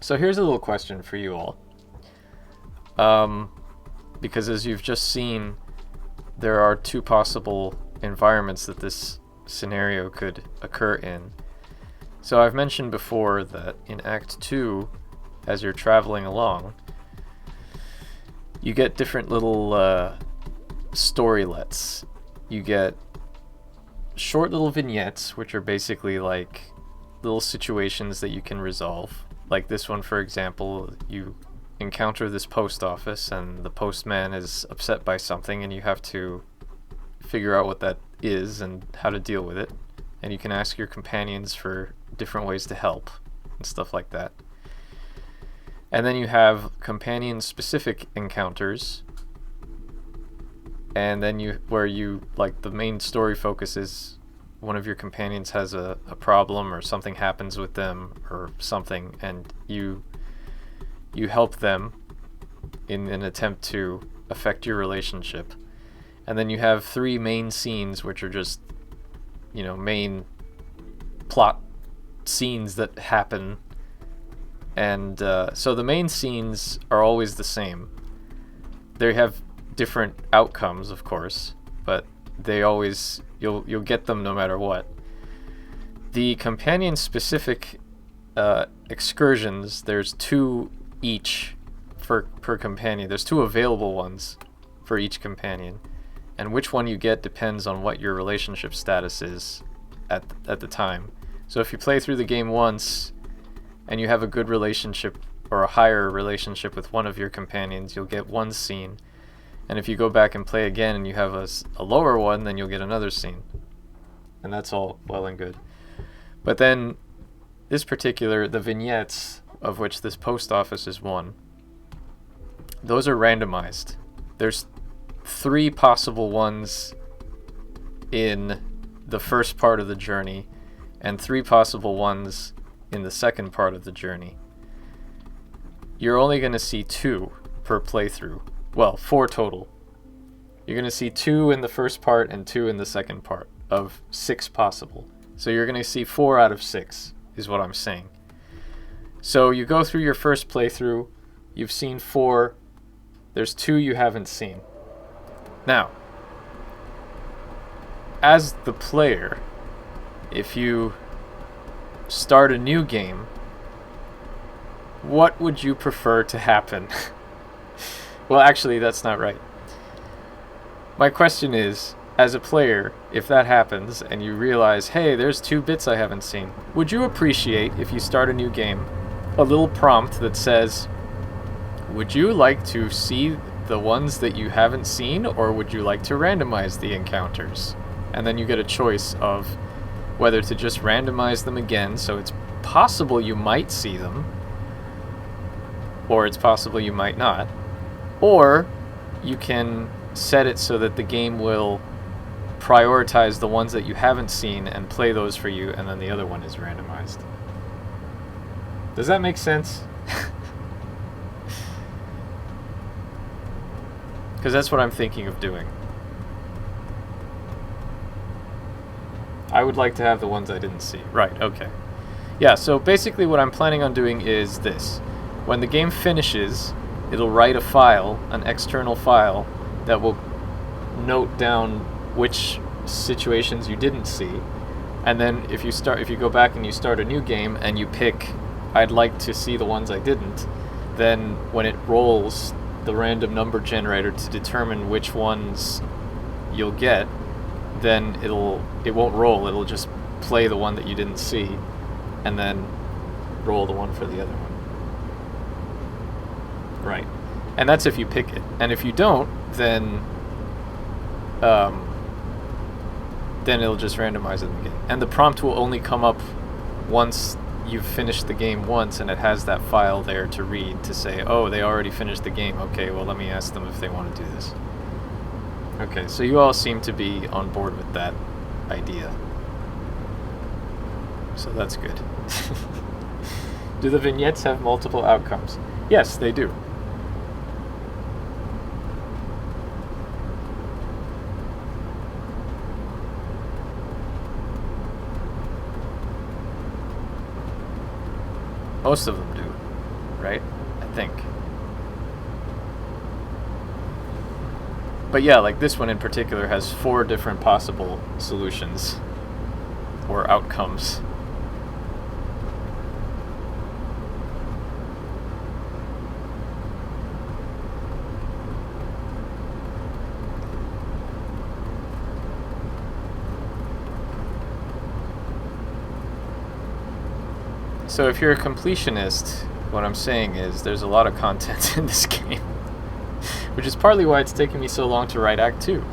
So here's a little question for you all. Because as you've just seen, there are 2 possible environments that this scenario could occur in. So I've mentioned before that in Act 2, as you're traveling along, you get different little storylets. You get short little vignettes, which are basically like little situations that you can resolve. Like this one, for example, you encounter this post office and the postman is upset by something and you have to figure out what that is and how to deal with it. And you can ask your companions for different ways to help and stuff like that. And then you have companion-specific encounters, and then the main story focus is one of your companions has a problem or something happens with them or something, and you help them in an attempt to affect your relationship. And then you have 3 main scenes, which are just, main plot scenes that happen. And so the main scenes are always the same. They have different outcomes, of course, but they always you'll get them no matter what. The companion-specific excursions, there's 2 each per companion. There's 2 available ones for each companion, and which one you get depends on what your relationship status is at the time. So if you play through the game once and you have a good relationship or a higher relationship with one of your companions, you'll get one scene. And if you go back and play again and you have a lower one, then you'll get another scene. And that's all well and good. But then the vignettes, of which this post office is one, those are randomized. There's 3 possible ones in the first part of the journey and 3 possible ones in the second part of the journey. You're only going to see 2 per playthrough. Well, 4 total. You're going to see 2 in the first part and 2 in the second part of 6 possible. So you're going to see 4 out of 6 is what I'm saying. So you go through your first playthrough, you've seen 4, there's 2 you haven't seen. Now, as the player, if you start a new game, what would you prefer to happen? Well, actually, that's not right. My question is, as a player, if that happens and you realize, hey, there's 2 bits I haven't seen, would you appreciate, if you start a new game, a little prompt that says, would you like to see the ones that you haven't seen, or would you like to randomize the encounters? And then you get a choice of whether to just randomize them again, so it's possible you might see them, or it's possible you might not. Or you can set it so that the game will prioritize the ones that you haven't seen and play those for you, and then the other one is randomized. Does that make sense? Because that's what I'm thinking of doing. I would like to have the ones I didn't see. Right, okay. Yeah, so basically what I'm planning on doing is this. When the game finishes, it'll write a file, an external file, that will note down which situations you didn't see. And then if you go back and you start a new game and you pick, I'd like to see the ones I didn't, then when it rolls the random number generator to determine which ones you'll get, then it won't roll, it'll just play the one that you didn't see and then roll the one for the other one. Right. And that's if you pick it. And if you don't, then then it'll just randomize it again. And the prompt will only come up once you've finished the game once, and it has that file there to read to say, oh, they already finished the game. Okay, well, let me ask them if they want to do this. Okay, so you all seem to be on board with that idea. So that's good. Do the vignettes have multiple outcomes? Yes, they do. Most of them do, right? I think. But yeah, like this one in particular has 4 different possible solutions or outcomes. So if you're a completionist, what I'm saying is there's a lot of content in this game, which is partly why it's taking me so long to write Act 2.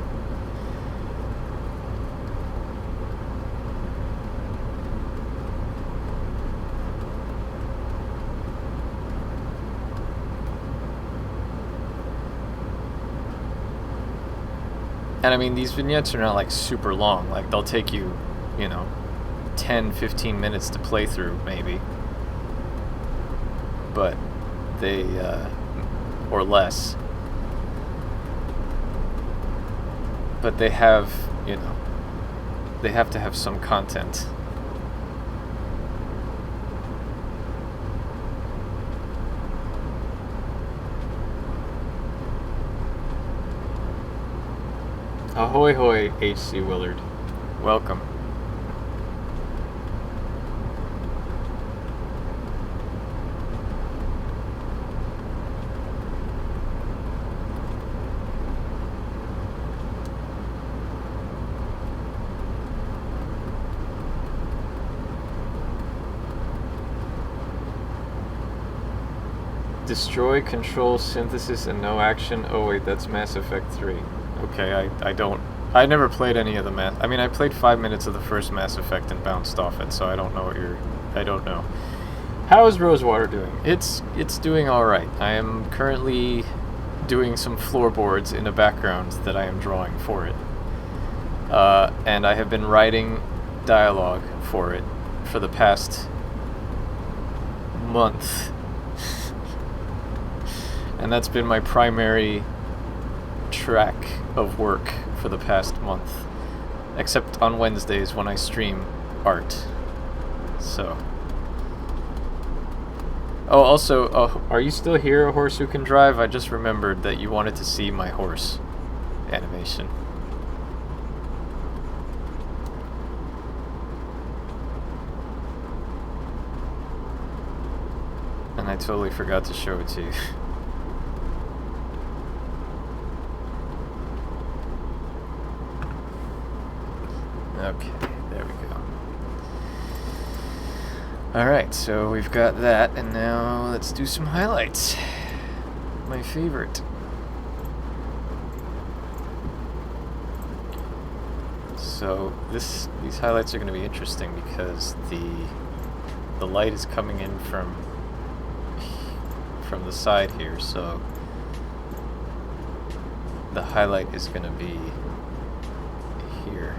And I mean, these vignettes are not like super long, like they'll take you, 10-15 minutes to play through, maybe. But they, or less. But they have, they have to have some content. Ahoy hoy, H.C. Willard. Welcome. Destroy, control, synthesis, and no action. Oh wait, that's Mass Effect 3. Okay, I never played any of the I mean, I played 5 minutes of the first Mass Effect and bounced off it, so I don't know what I don't know. How is Rosewater doing? It's doing alright. I am currently doing some floorboards in a background that I am drawing for it. And I have been writing dialogue for it for the past month. And that's been my primary track of work for the past month. Except on Wednesdays when I stream art. So. Oh, also, are you still here, A Horse Who Can Drive? I just remembered that you wanted to see my horse animation. And I totally forgot to show it to you. Okay, there we go. Alright, so we've got that, and now let's do some highlights. My favorite. So these highlights are going to be interesting because the light is coming in from the side here, so the highlight is going to be here.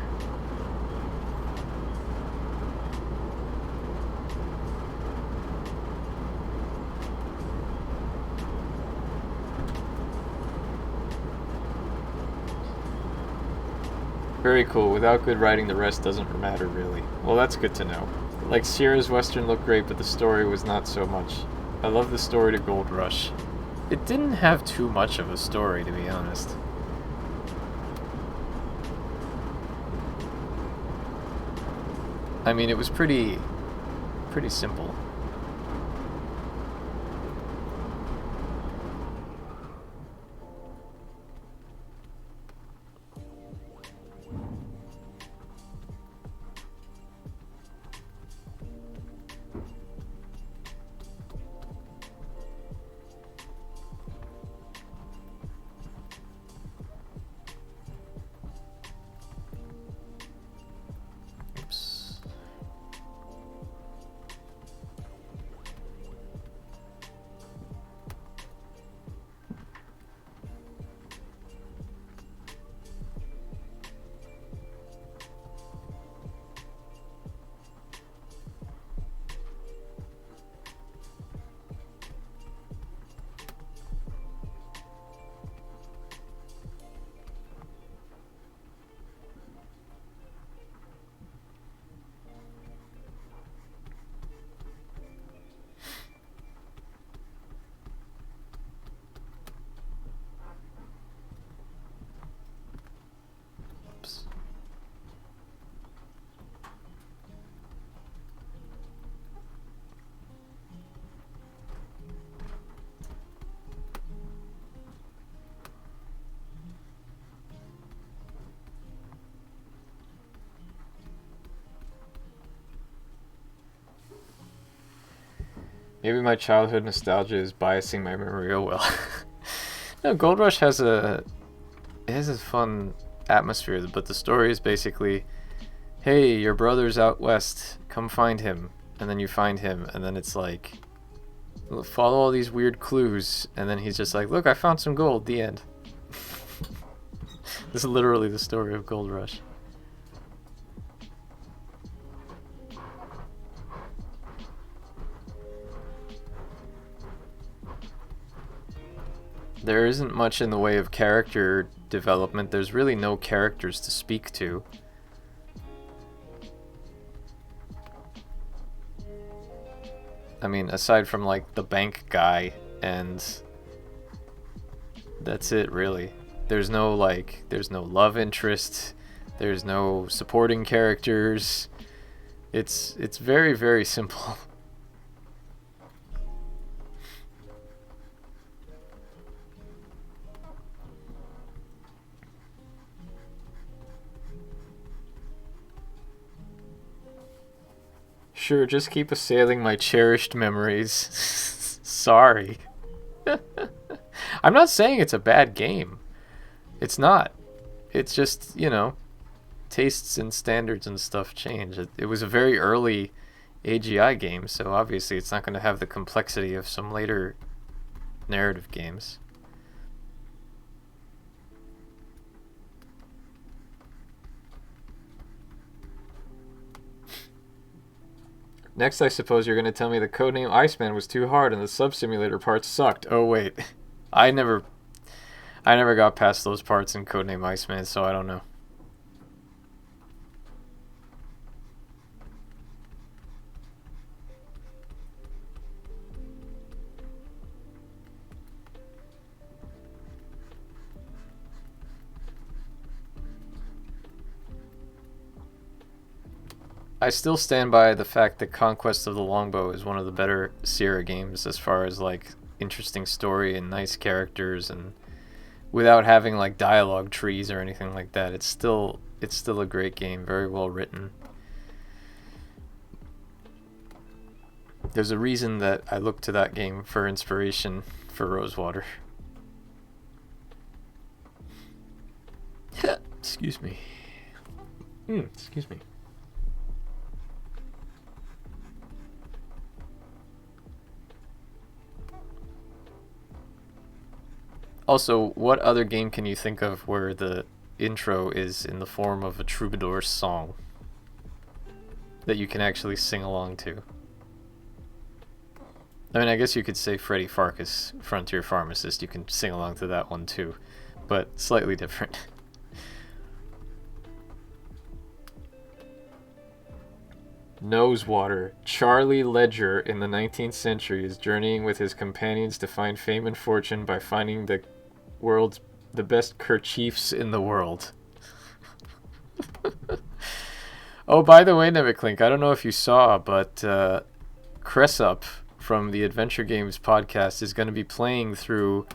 Very cool. Without good writing, the rest doesn't matter, really. Well, that's good to know. Like, Sierra's Western looked great, but the story was not so much. I love the story to Gold Rush. It didn't have too much of a story, to be honest. I mean, it was pretty simple. Maybe my childhood nostalgia is biasing my memory real well. No, Gold Rush has a fun atmosphere, but the story is basically, hey, your brother's out west, come find him, and then you find him, and then it's like, follow all these weird clues, and then he's just like, look, I found some gold. The end. This is literally the story of Gold Rush. There isn't much in the way of character development. There's really no characters to speak to. I mean, aside from like the bank guy, and that's it really. There's no love interest. There's no supporting characters. It's very, very simple. Sure, just keep assailing my cherished memories. Sorry. I'm not saying it's a bad game. It's not. It's just, tastes and standards and stuff change. It was a very early AGI game, so obviously it's not going to have the complexity of some later narrative games. Next, I suppose you're going to tell me the codename Iceman was too hard and the sub-simulator parts sucked. Oh, wait. I never got past those parts in codename Iceman, so I don't know. I still stand by the fact that Conquest of the Longbow is one of the better Sierra games as far as like interesting story and nice characters, and without having like dialogue trees or anything like that. It's still a great game, very well written. There's a reason that I look to that game for inspiration for Rosewater. Excuse me. Excuse me. Also, what other game can you think of where the intro is in the form of a troubadour song that you can actually sing along to? I mean, I guess you could say Freddy Farkas, Frontier Pharmacist. You can sing along to that one too, but slightly different. Nosewater. Charlie Ledger in the 19th century is journeying with his companions to find fame and fortune by finding the best kerchiefs in the world. Oh, by the way, Nemeklink, I don't know if you saw, but Cressup from the Adventure Games podcast is going to be playing through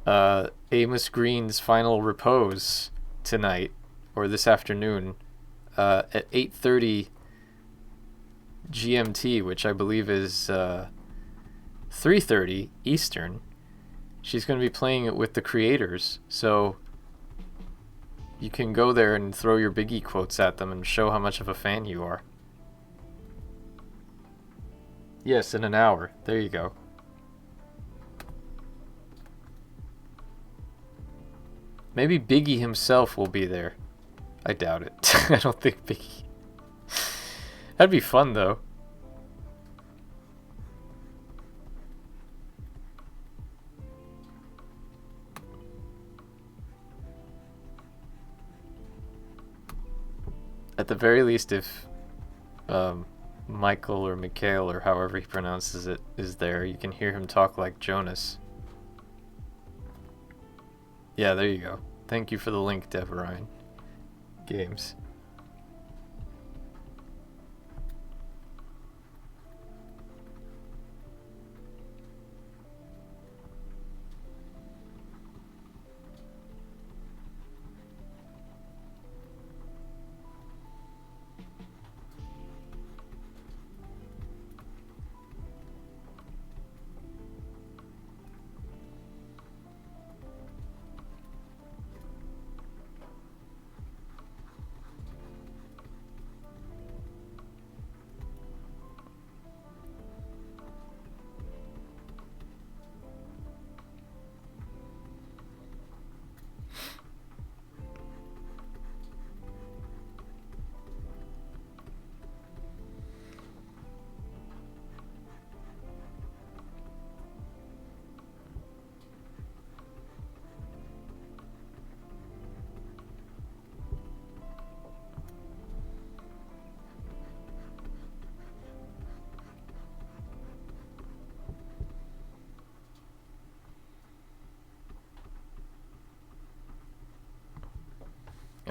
Amos Green's Final Repose tonight, or this afternoon, at 8:30 GMT, which I believe is 3:30 Eastern. She's going to be playing it with the creators, so you can go there and throw your Biggie quotes at them and show how much of a fan you are. Yes, in an hour. There you go. Maybe Biggie himself will be there. I doubt it. I don't think Biggie... That'd be fun, though. At the very least, if Michael or Mikhail or however he pronounces it is there, you can hear him talk like Jonas. Yeah, there you go. Thank you for the link, Dev Ryan Games.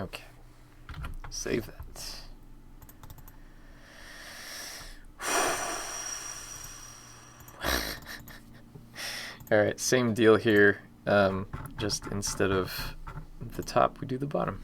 Okay. Save that. Alright, same deal here. Just instead of the top, we do the bottom.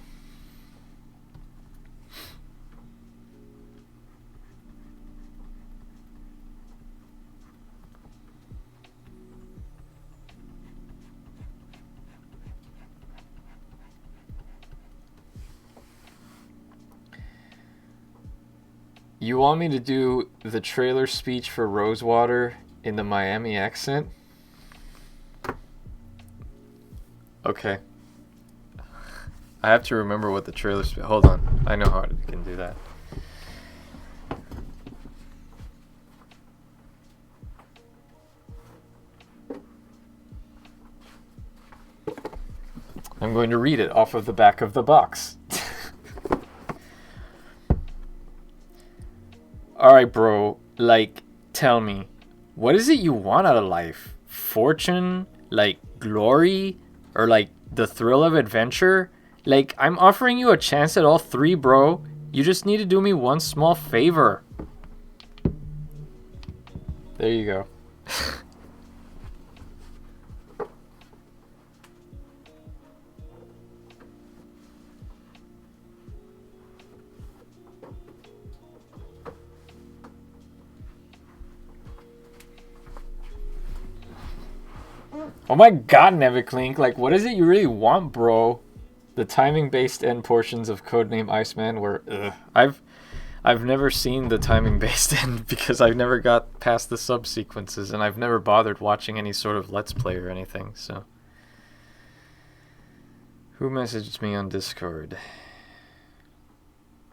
You want me to do the trailer speech for Rosewater in the Miami accent? Okay. I have to remember what the trailer speech... Hold on. I know how I can do that. I'm going to read it off of the back of the box. Alright, bro. Like, tell me. What is it you want out of life? Fortune? Like, glory? Or, like, the thrill of adventure? Like, I'm offering you a chance at all three, bro. You just need to do me one small favor. There you go. Oh my god, Neviclink, like, what is it you really want, bro? The timing-based end portions of Codename Iceman were, I've never seen the timing-based end because I've never got past the subsequences, and I've never bothered watching any sort of Let's Play or anything, so. Who messaged me on Discord?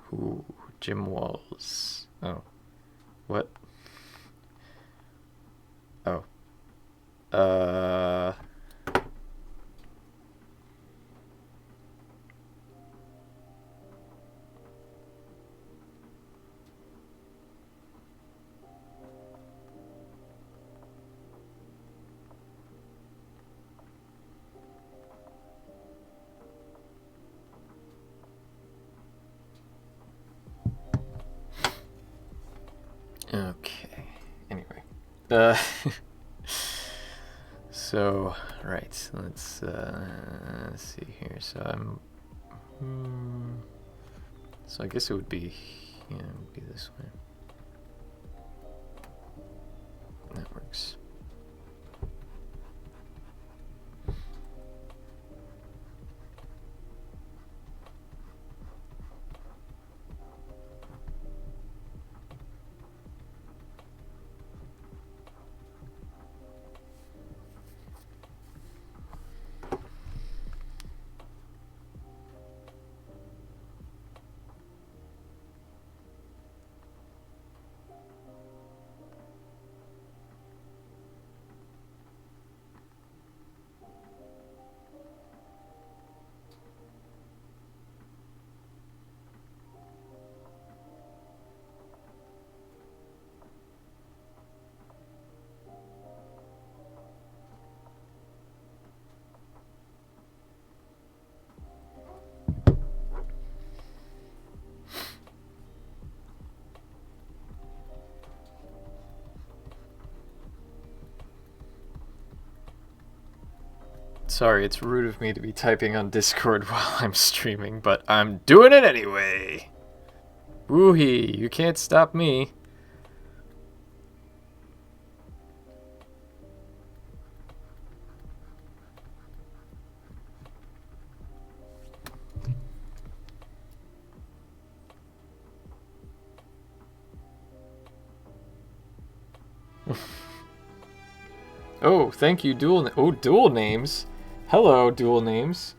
Who? Jim Walls. Oh. What? Oh. Okay. Anyway. So, right. Let's see here. So so I guess it would be, yeah, it would be this way. That works. Sorry, it's rude of me to be typing on Discord while I'm streaming, but I'm doing it anyway! Woohee, you can't stop me. Oh, thank you, dual names. Hello, dual names.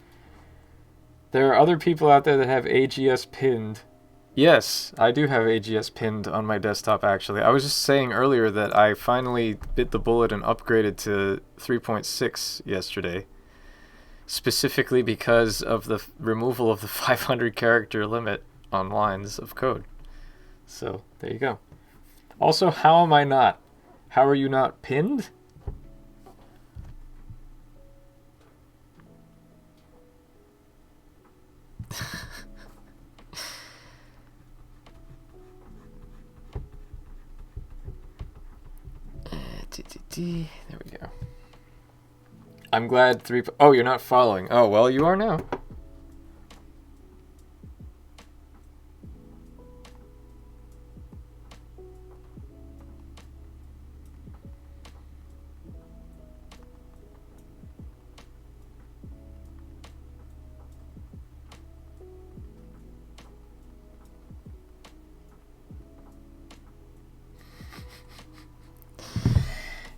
There are other people out there that have AGS pinned. Yes, I do have AGS pinned on my desktop, actually. I was just saying earlier that I finally bit the bullet and upgraded to 3.6 yesterday. Specifically because of the removal of the 500 character limit on lines of code. So, there you go. Also, how am I not? How are you not pinned? see. There we go. I'm glad 3... Oh, you're not following. Oh, well, you are now.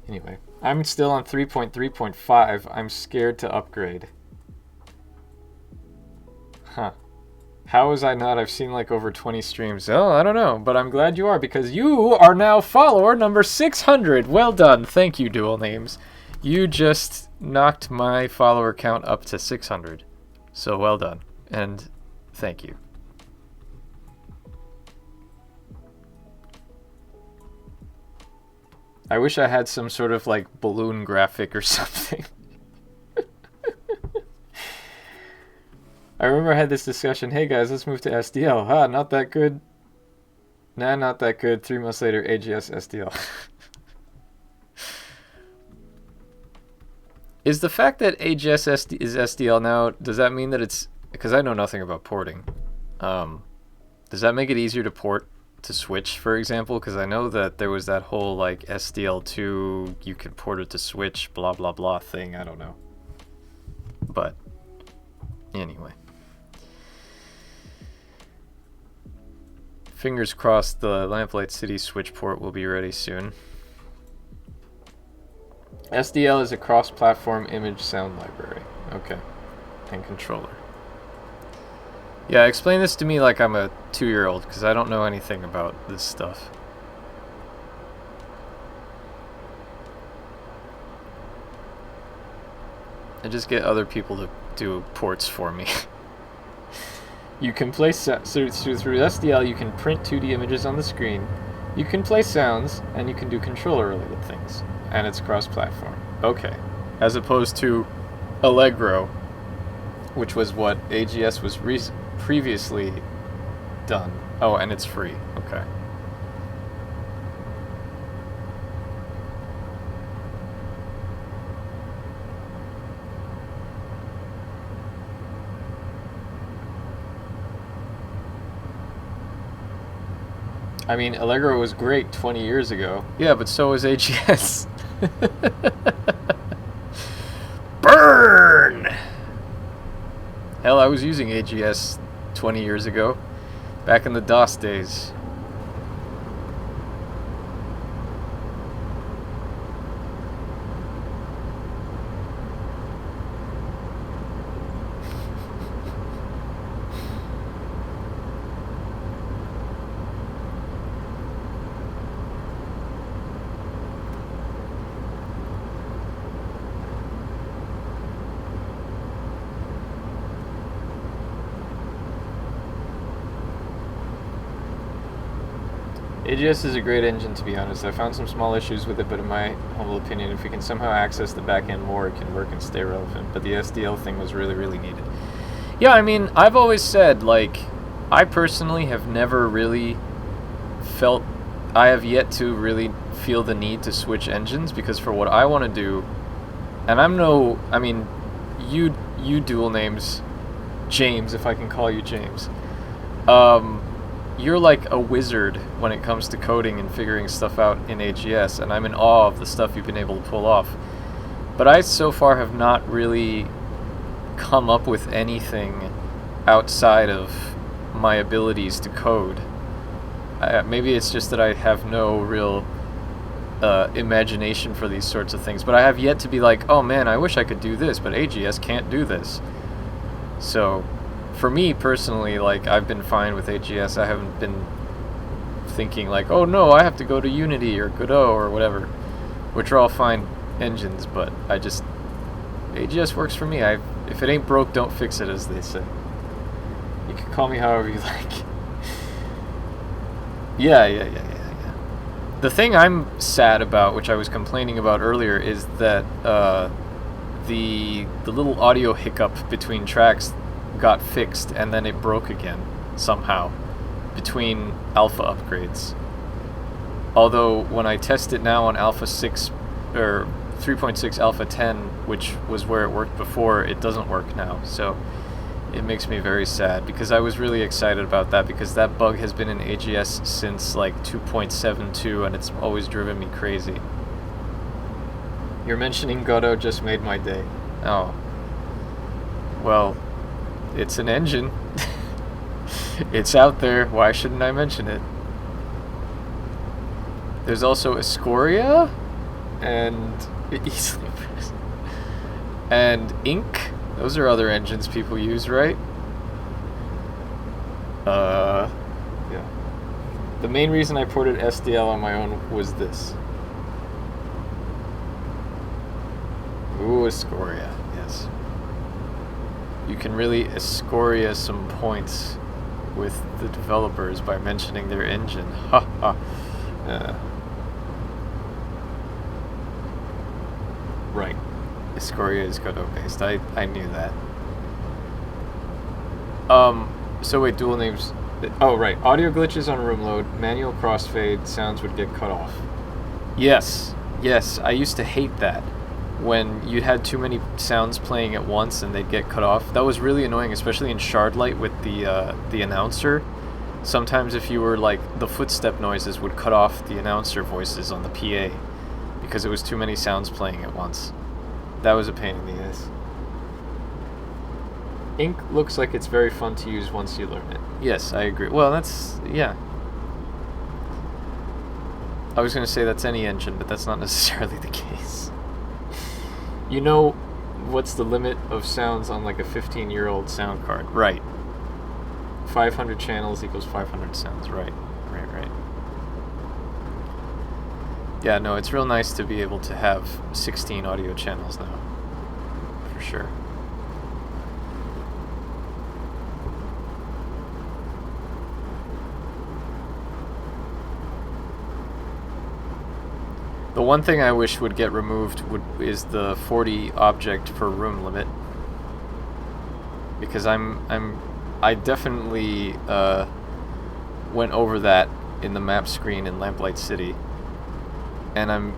Anyway, I'm still on 3.3.5. I'm scared to upgrade. Huh. How was I not? I've seen like over 20 streams. Oh, I don't know, but I'm glad you are because you are now follower number 600. Well done. Thank you, Dual Names. You just knocked my follower count up to 600. So well done. And thank you. I wish I had some sort of like balloon graphic or something. I remember I had this discussion. Hey guys, let's move to SDL. Ha, not that good. Nah, not that good. 3 months later, AGS SDL. Is the fact that AGS is SDL now, does that mean that it's... Because I know nothing about porting. Does that make it easier to port to Switch, for example? Because I know that there was that whole like SDL2, you could port it to Switch, blah blah blah thing. I don't know. But anyway. Fingers crossed the Lamplight City Switch port will be ready soon. SDL is a cross-platform image sound library. Okay. And controller. Yeah, explain this to me like I'm a 2-year-old, because I don't know anything about this stuff. I just get other people to do ports for me. You can play through SDL, you can print 2D images on the screen, you can play sounds, and you can do controller-related things. And it's cross-platform. Okay. As opposed to Allegro, which was what AGS was previously done. Oh, and it's free. Okay. I mean, Allegro was great 20 years ago. Yeah, but so was AGS. Burn! Hell, I was using AGS 20 years ago, back in the DOS days. AGS is a great engine, to be honest. I found some small issues with it, but in my humble opinion, if we can somehow access the back end more, it can work and stay relevant. But the SDL thing was really, really needed. Yeah, I mean, I've always said, like, I personally have never really felt... I have yet to really feel the need to switch engines, because for what I want to do, and I'm no... I mean, you dual names, James, if I can call you James. You're like a wizard when it comes to coding and figuring stuff out in AGS, and I'm in awe of the stuff you've been able to pull off. But I so far have not really come up with anything outside of my abilities to code. Maybe it's just that I have no real imagination for these sorts of things, but I have yet to be like, oh man, I wish I could do this, but AGS can't do this. So... for me personally, like, I've been fine with AGS. I haven't been thinking like, oh no, I have to go to Unity or Godot or whatever, which are all fine engines, but I just... AGS works for me. If it ain't broke, don't fix it, as they say. You can call me however you like. Yeah. The thing I'm sad about, which I was complaining about earlier, is that the little audio hiccup between tracks got fixed and then it broke again somehow between alpha upgrades. Although when I test it now on alpha 6 or 3.6 Alpha 10, which was where it worked before, it doesn't work now. So it makes me very sad because I was really excited about that because that bug has been in AGS since like 2.72 and it's always driven me crazy. You're mentioning Godot just made my day. Oh. Well, it's an engine. It's out there. Why shouldn't I mention it? There's also Escoria and easily and Ink. Those are other engines people use, right? Yeah. The main reason I ported SDL on my own was this. Ooh, Escoria, yes. You can really Escoria some points with the developers by mentioning their engine. Ha ha. Right. Escoria is Godot based. I knew that. So wait, dual names. Oh, right. Audio glitches on room load, manual crossfade, sounds would get cut off. Yes. Yes, I used to hate that. When you had too many sounds playing at once and they'd get cut off. That was really annoying, especially in Shardlight with the announcer. Sometimes if you were like, the footstep noises would cut off the announcer voices on the PA because it was too many sounds playing at once. That was a pain in the ass. Ink looks like it's very fun to use once you learn it. Yes, I agree. Well, that's, yeah. I was going to say that's any engine, but that's not necessarily the case. You know what's the limit of sounds on like a 15-year-old sound card? Right. 500 channels equals 500 sounds. Right. Right. Yeah, no, it's real nice to be able to have 16 audio channels now. For sure. The one thing I wish would get removed is the 40 object per room limit, because I definitely went over that in the map screen in Lamplight City, and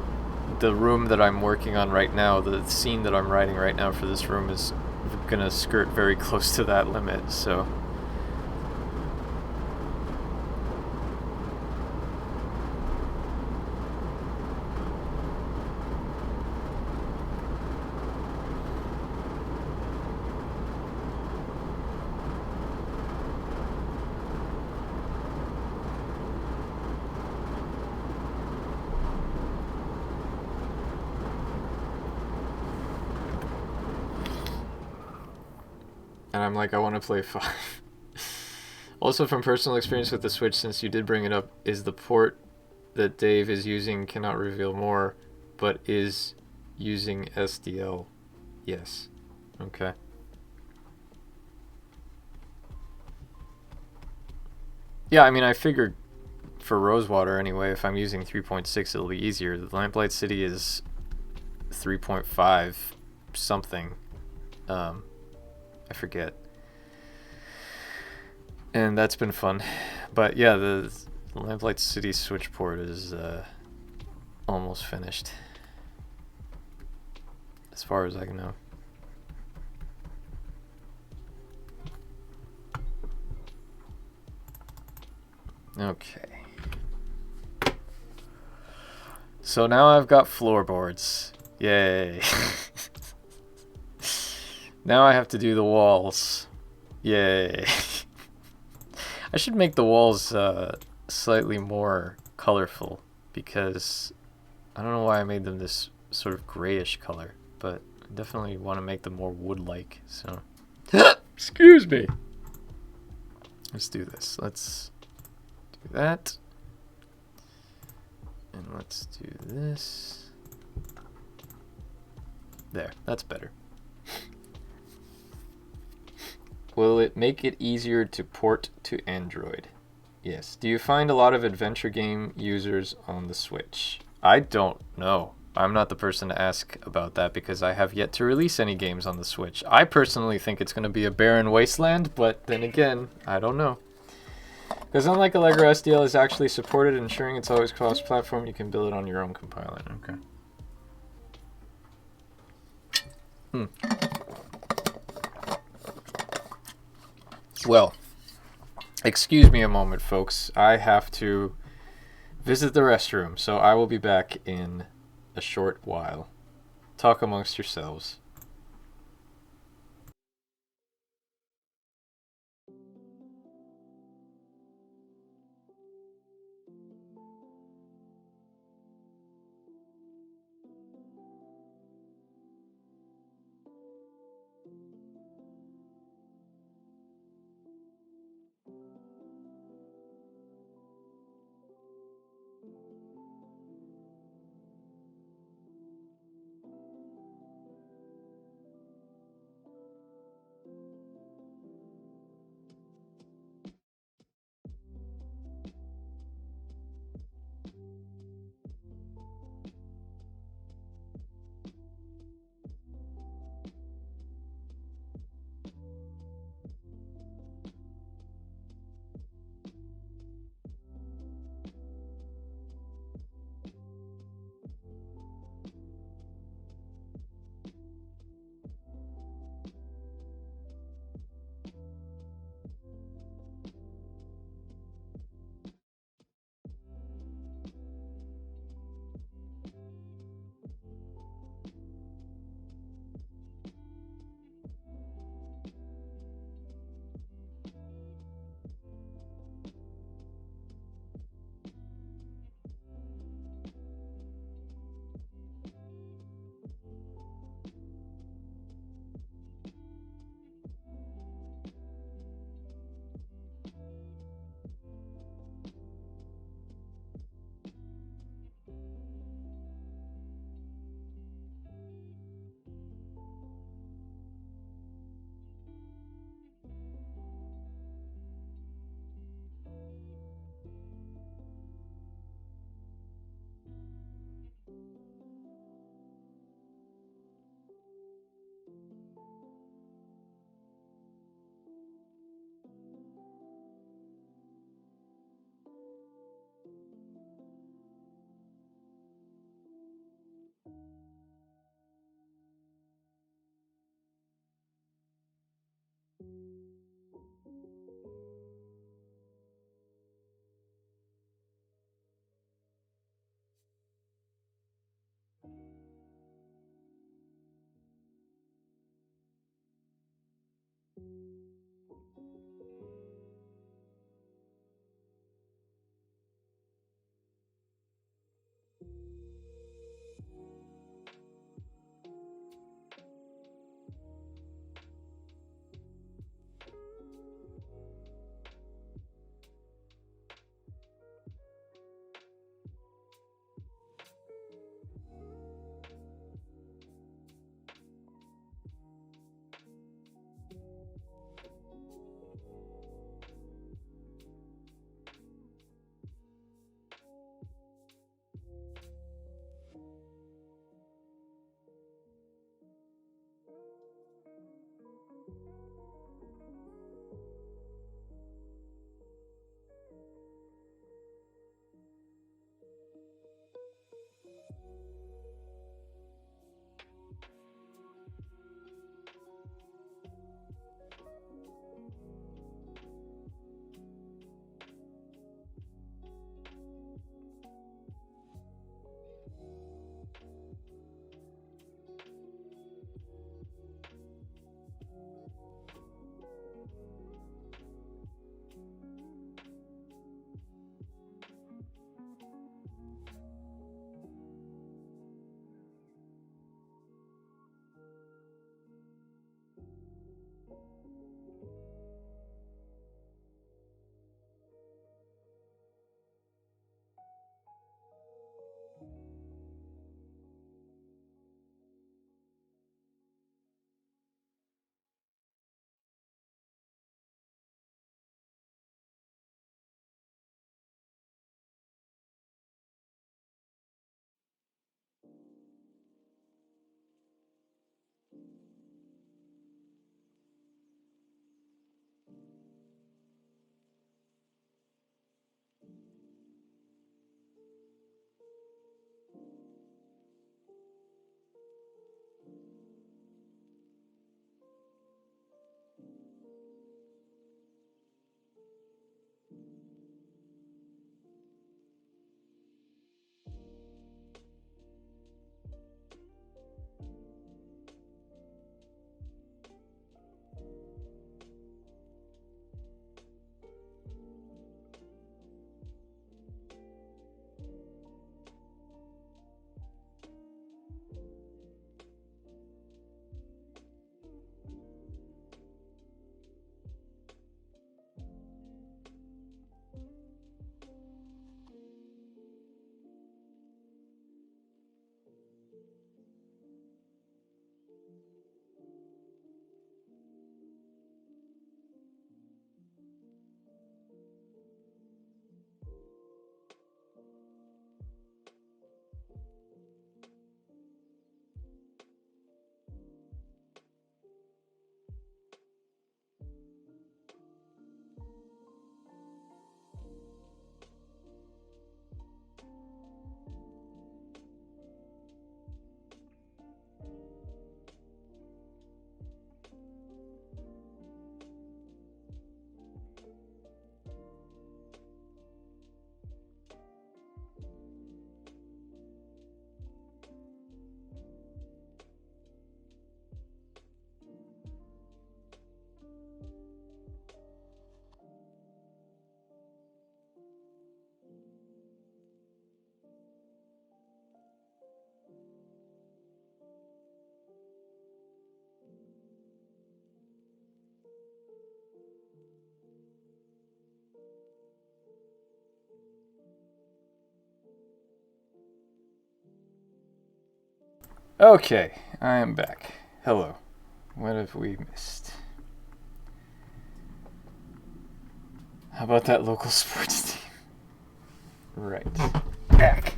the room that I'm working on right now, the scene that I'm writing right now for this room is gonna skirt very close to that limit, so. And I'm like, I want to play 5. Also, from personal experience with the Switch, since you did bring it up, is the port that Dave is using cannot reveal more, but is using SDL. Yes. Okay. Yeah, I mean, I figured for Rosewater anyway, if I'm using 3.6, it'll be easier. The Lamplight City is 3.5 something. I forget. And that's been fun. But yeah, the Lamplight City Switch port is almost finished. As far as I know. Okay. So now I've got floorboards. Yay. Now I have to do the walls. Yay. I should make the walls slightly more colorful, because I don't know why I made them this sort of grayish color, but I definitely want to make them more wood-like, so. Excuse me. Let's do this. Let's do that. And let's do this. There, that's better. Will it make it easier to port to Android? Yes. Do you find a lot of adventure game users on the Switch? I don't know. I'm not the person to ask about that because I have yet to release any games on the Switch. I personally think it's going to be a barren wasteland, but then again, I don't know. Because unlike Allegro, SDL is actually supported, ensuring it's always cross-platform. You can build it on your own compiler. Okay. Hmm. Well, excuse me a moment, folks. I have to visit the restroom, so I will be back in a short while. Talk amongst yourselves. Okay, I am back. Hello. What have we missed? How about that local sports team? Right. Back.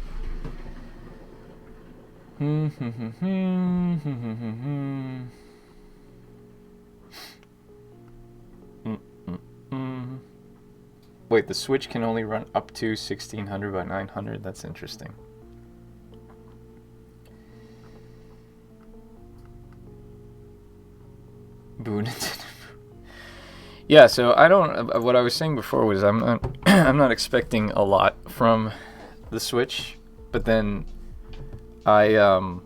Wait, the Switch can only run up to 1600 by 900? That's interesting. Boo Nintendo. Yeah, so I don't. What I was saying before was I'm not. I'm not expecting a lot from the Switch, but then I oh,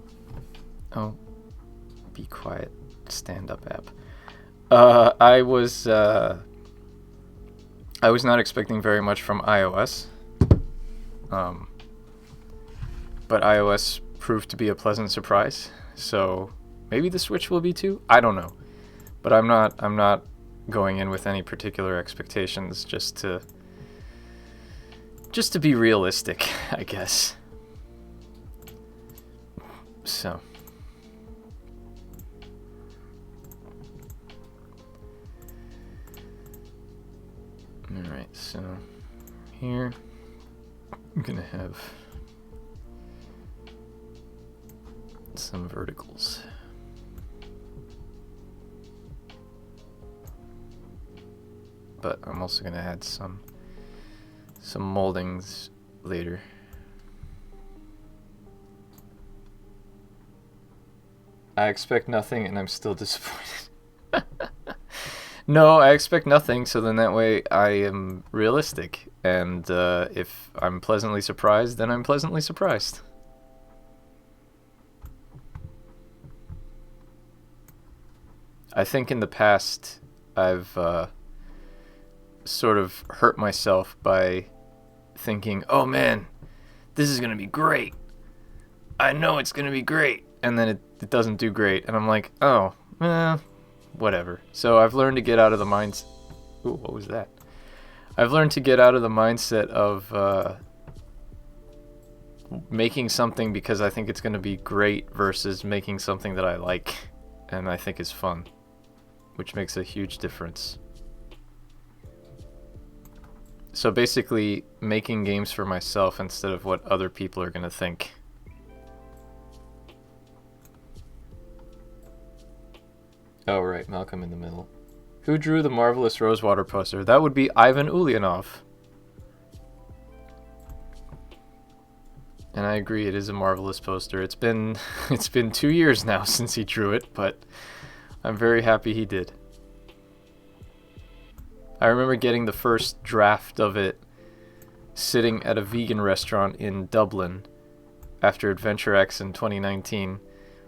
be quiet. Stand up app. I was not expecting very much from iOS. But iOS proved to be a pleasant surprise. So maybe the Switch will be too. I don't know. But I'm not going in with any particular expectations, just to be realistic, I guess. So alright, so here I'm gonna have some verticals. But I'm also going to add some moldings later. I expect nothing and I'm still disappointed. No, I expect nothing, so then that way I am realistic. And if I'm pleasantly surprised, then I'm pleasantly surprised. I think in the past I've sort of hurt myself by thinking, oh man, this is gonna be great. I know it's gonna be great. And then it doesn't do great. And I'm like, oh, whatever. So I've learned to get out of the mindset. Ooh, what was that? I've learned to get out of the mindset of making something because I think it's gonna be great versus making something that I like and I think is fun, which makes a huge difference. So basically, making games for myself instead of what other people are going to think. Oh, right, Malcolm in the Middle. Who drew the marvelous Rosewater poster? That would be Ivan Ulyanov. And I agree, it is a marvelous poster. It's been 2 years now since he drew it, but I'm very happy he did. I remember getting the first draft of it sitting at a vegan restaurant in Dublin after Adventure X in 2019,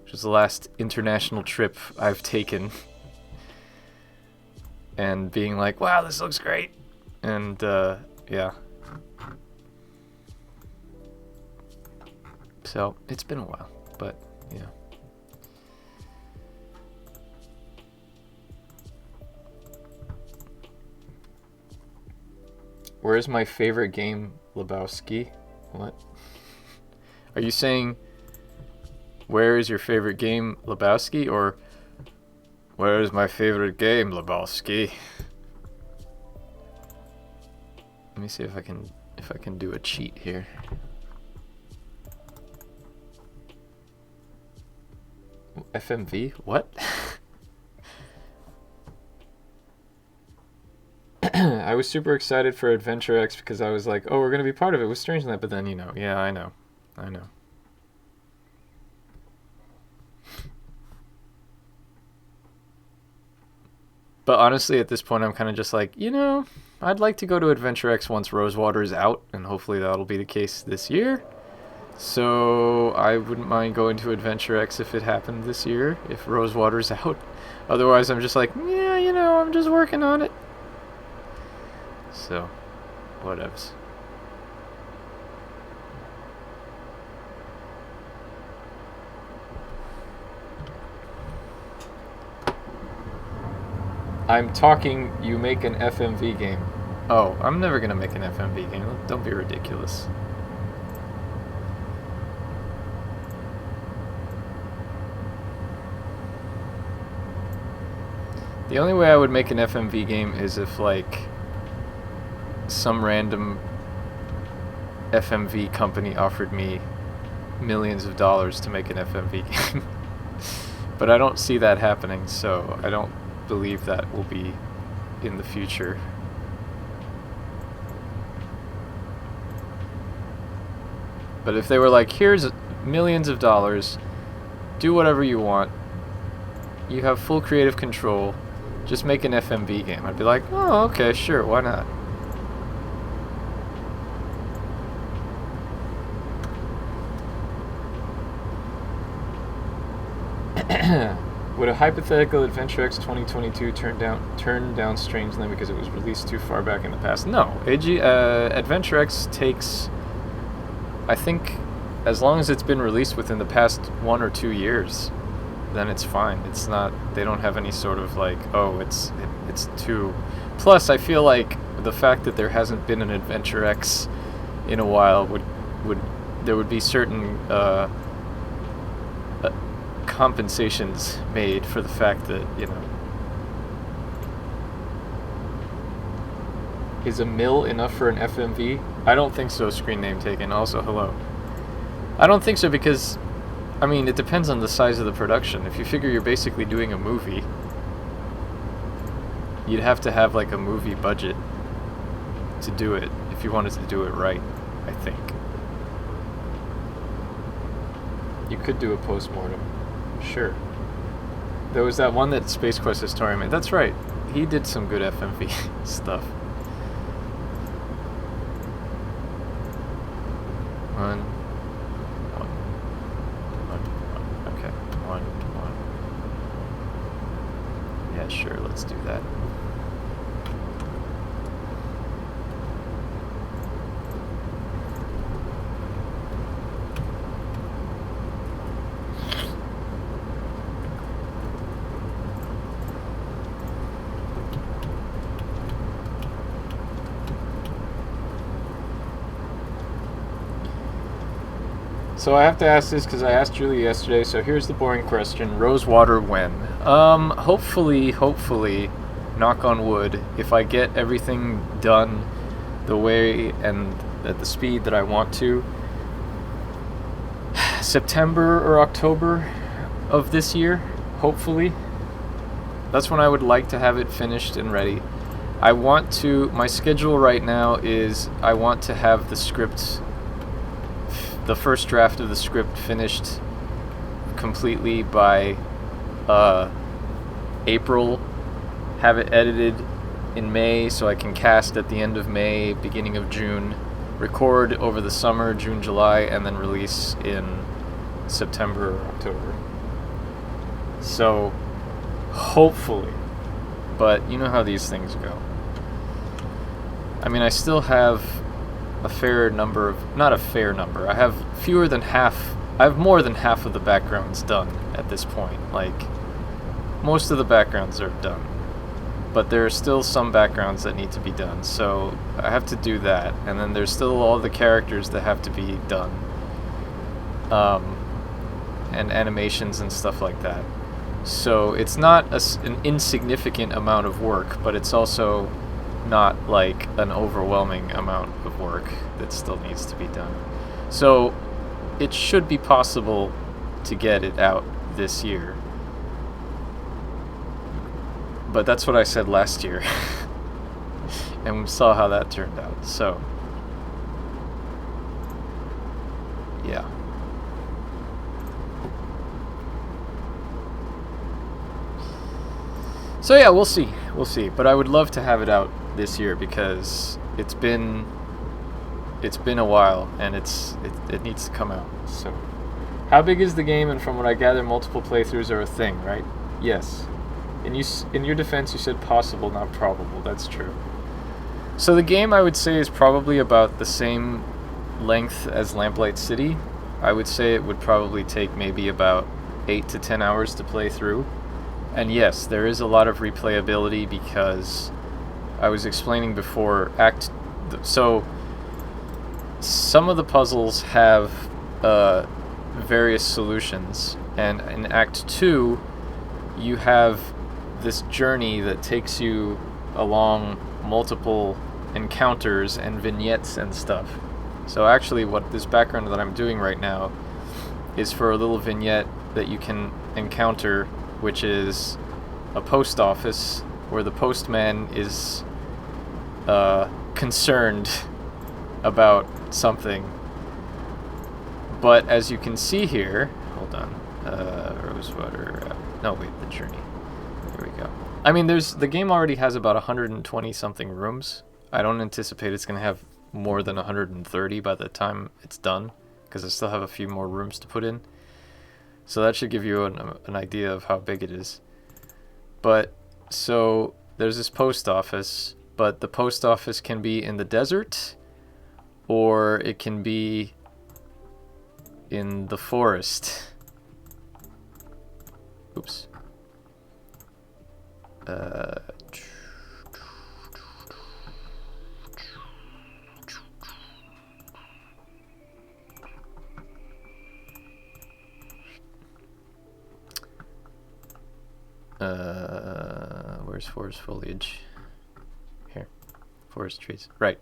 which was the last international trip I've taken, and being like, wow, this looks great. And yeah. So it's been a while, but yeah. Where's my favorite game, Lebowski? What? Are you saying, where is your favorite game, Lebowski? Or, where is my favorite game, Lebowski? Let me see if I can do a cheat here. FMV? What? I was super excited for Adventure X because I was like, oh, we're going to be part of it with Strangeland, but then, yeah, I know. But honestly, at this point, I'm kind of just like, I'd like to go to Adventure X once Rosewater is out, and hopefully that'll be the case this year. So I wouldn't mind going to Adventure X if it happened this year, if Rosewater's out. Otherwise, I'm just like, yeah, I'm just working on it. So, whatevs. I'm talking, you make an FMV game. Oh, I'm never gonna make an FMV game. Don't be ridiculous. The only way I would make an FMV game is if, like, some random FMV company offered me millions of dollars to make an FMV game. But I don't see that happening, so I don't believe that will be in the future. But if they were like, here's millions of dollars, do whatever you want, you have full creative control, just make an FMV game, I'd be like, oh, okay, sure, why not? Would a hypothetical Adventure X 2022 turn down Strangeland because it was released too far back in the past? No. Adventure X takes, I think, as long as it's been released within the past 1 or 2 years, then it's fine. It's not, they don't have any sort of like, oh, it's too. Plus, I feel like the fact that there hasn't been an Adventure X in a while there would be certain compensations made for the fact that, you know. Is a mill enough for an FMV? I don't think so, screen name taken. Also, hello. I don't think so because, I mean, it depends on the size of the production. If you figure you're basically doing a movie, you'd have to have like a movie budget to do it if you wanted to do it right, I think. You could do a post-mortem. Sure. There was that one that Space Quest Historian made. That's right. He did some good FMV stuff. One. Okay. One. Yeah, sure. Let's do that. So I have to ask this because I asked Julie yesterday, so here's the boring question. Rosewater when? Hopefully, knock on wood, if I get everything done the way and at the speed that I want to, September or October of this year, hopefully. That's when I would like to have it finished and ready. I want to, my schedule right now is I want to have the script, the first draft of the script finished completely by April, have it edited in May so I can cast at the end of May, beginning of June, record over the summer, June, July, and then release in September or October. So, hopefully, but you know how these things go. I mean, I still have a fair number of, not a fair number, I have fewer than half, I have more than half of the backgrounds done at this point. Like, most of the backgrounds are done, but there are still some backgrounds that need to be done, so I have to do that, and then there's still all the characters that have to be done, and animations and stuff like that. So it's not an insignificant amount of work, but it's also not like an overwhelming amount of work that still needs to be done. So it should be possible to get it out this year. But that's what I said last year. And we saw how that turned out. So yeah. So yeah, we'll see. We'll see. But I would love to have it out this year because it's been a while and it needs to come out. So how big is the game? And from what I gather, multiple playthroughs are a thing, right? Yes. In your defense, you said possible, not probable. That's true. So the game, I would say, is probably about the same length as Lamplight City. I would say it would probably take maybe about 8 to 10 hours to play through. And yes, there is a lot of replayability because I was explaining before, so some of the puzzles have various solutions, and in Act 2 you have this journey that takes you along multiple encounters and vignettes and stuff. So actually what this background that I'm doing right now is for a little vignette that you can encounter, which is a post office where the postman is concerned about something. But as you can see here, hold on, Rosewater, no wait, the journey. There we go. I mean, the game already has about 120 something rooms. I don't anticipate it's going to have more than 130 by the time it's done, because I still have a few more rooms to put in. So that should give you an idea of how big it is. But, so, there's this post office, but the post office can be in the desert, or it can be in the forest. Oops. Where's forest foliage? Here. Forest trees. Right.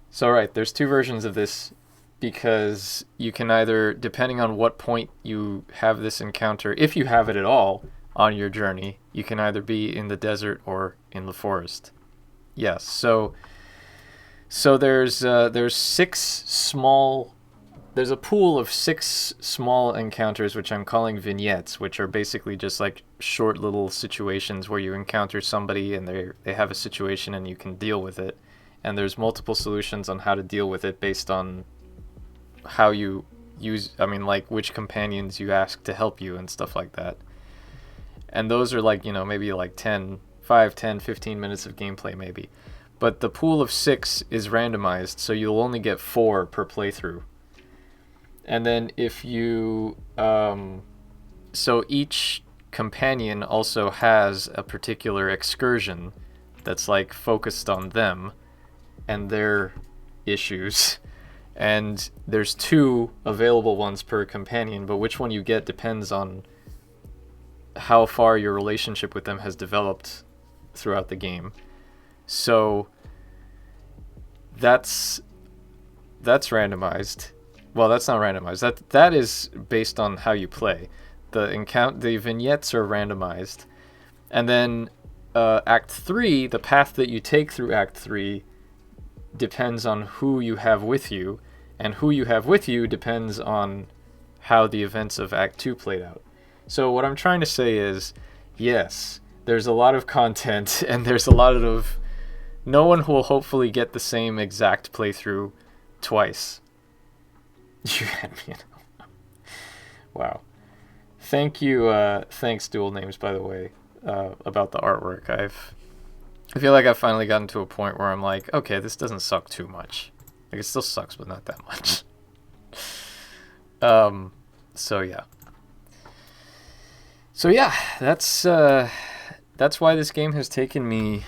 So, right, there's two versions of this, because you can either, depending on what point you have this encounter, if you have it at all on your journey, you can either be in the desert or in the forest. Yes, so there's there's a pool of 6 small encounters, which I'm calling vignettes, which are basically just like short little situations where you encounter somebody and they have a situation and you can deal with it. And there's multiple solutions on how to deal with it based on how you use, I mean, like which companions you ask to help you and stuff like that. And those are like, maybe like 5, 10, 15 minutes of gameplay maybe. But the pool of 6 is randomized, so you'll only get 4 per playthrough. And then if you, so each companion also has a particular excursion that's like focused on them and their issues. And there's 2 available ones per companion, but which one you get depends on how far your relationship with them has developed throughout the game. So that's randomized. Well, that's not randomized. That is based on how you play. The vignettes are randomized. And then Act 3, the path that you take through Act 3 depends on who you have with you, and who you have with you depends on how the events of Act 2 played out. So what I'm trying to say is, yes, there's a lot of content, and there's a lot of... No one will hopefully get the same exact playthrough twice. You had me. Wow. Thank you. Thanks, Dual Names, by the way, about the artwork. I feel like I've finally gotten to a point where I'm like, okay, this doesn't suck too much. Like, it still sucks, but not that much. So yeah. So yeah, that's why this game has taken me...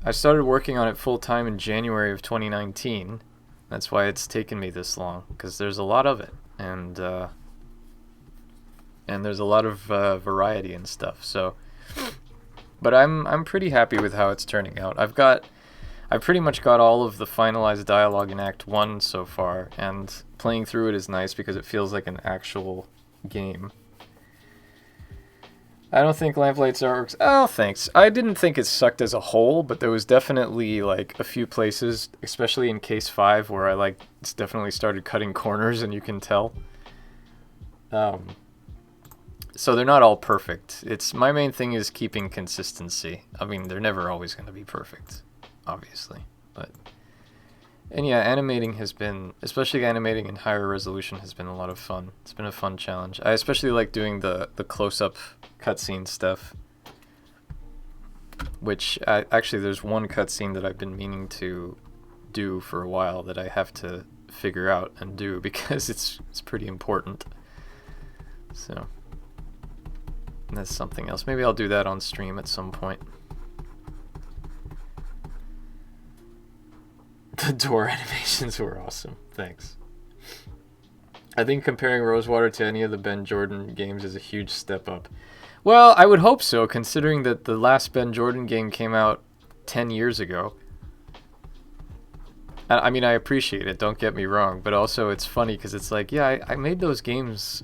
I started working on it full-time in January of 2019. That's why it's taken me this long, because there's a lot of it, and there's a lot of variety and stuff. So, but I'm pretty happy with how it's turning out. I've pretty much got all of the finalized dialogue in Act 1 so far, and playing through it is nice because it feels like an actual game. I don't think Lamplight's artworks... Oh, thanks. I didn't think it sucked as a whole, but there was definitely, like, a few places, especially in Case 5, where I, like, definitely started cutting corners, and you can tell. So they're not all perfect. My main thing is keeping consistency. I mean, they're never always going to be perfect, obviously. And yeah, animating has been, especially animating in higher resolution, has been a lot of fun. It's been a fun challenge. I especially like doing the close-up cutscene stuff, which actually there's one cutscene that I've been meaning to do for a while that I have to figure out and do because it's pretty important. So that's something else. Maybe I'll do that on stream at some point. The door animations were awesome. Thanks. I think comparing Rosewater to any of the Ben Jordan games is a huge step up. Well, I would hope so, considering that the last Ben Jordan game came out 10 years ago. I mean, I appreciate it, don't get me wrong, but also it's funny because it's like, yeah, I made those games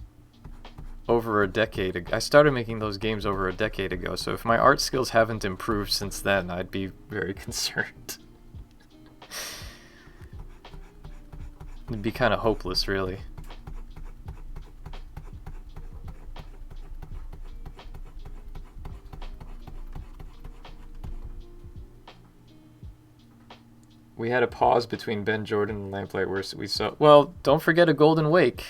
over a decade ago. I started making those games over a decade ago, so if my art skills haven't improved since then, I'd be very concerned. It'd be kind of hopeless, really. We had a pause between Ben Jordan and Lamplight where we saw... Well, don't forget A Golden Wake.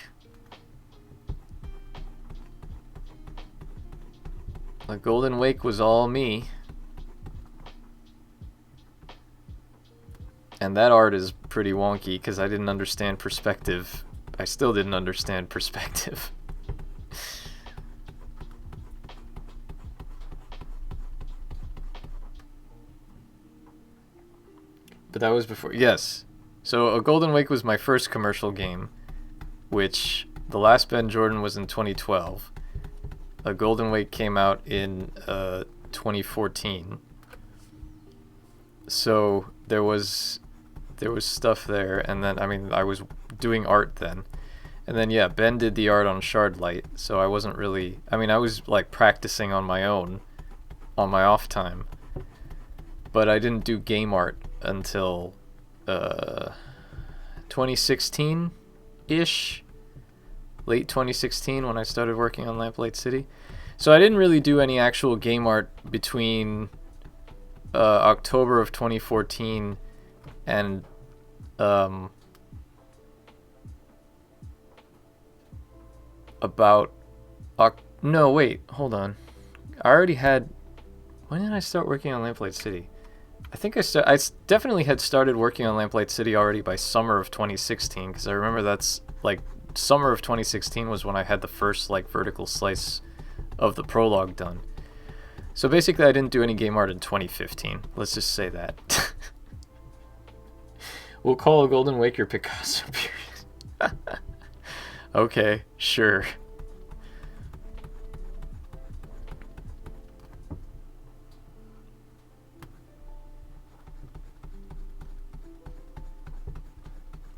A Golden Wake was all me. And that art is pretty wonky because I didn't understand perspective. I still didn't understand perspective. But that was before... Yes. So A Golden Wake was my first commercial game, which the last Ben Jordan was in 2012. A Golden Wake came out in 2014. So there was stuff there, and then, I mean, I was doing art then. And then, yeah, Ben did the art on Shardlight, so I wasn't really... I mean, I was, like, practicing on my own on my off time. But I didn't do game art until 2016-ish. Late 2016 when I started working on Lamplight City. So I didn't really do any actual game art between October of 2014 and about... no, wait, hold on. I already had... When did I start working on Lamplight City? I think I definitely had started working on Lamplight City already by summer of 2016, because I remember that's, like, summer of 2016 was when I had the first, like, vertical slice of the prologue done. So basically I didn't do any game art in 2015. Let's just say that. We'll call A Golden Wake your Picasso period. Okay, sure.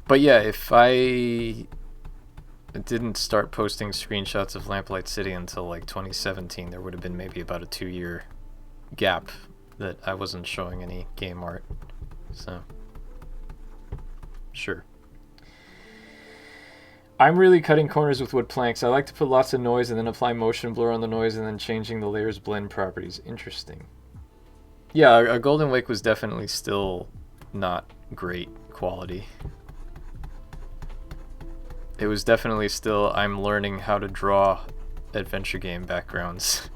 But yeah, if I didn't start posting screenshots of Lamplight City until like 2017, there would have been maybe about a 2-year gap that I wasn't showing any game art. So, sure. I'm really cutting corners with wood planks. I like to put lots of noise and then apply motion blur on the noise and then changing the layers blend properties. Interesting. Yeah, a Golden Wake was definitely still not great quality. It was definitely still, I'm learning how to draw adventure game backgrounds.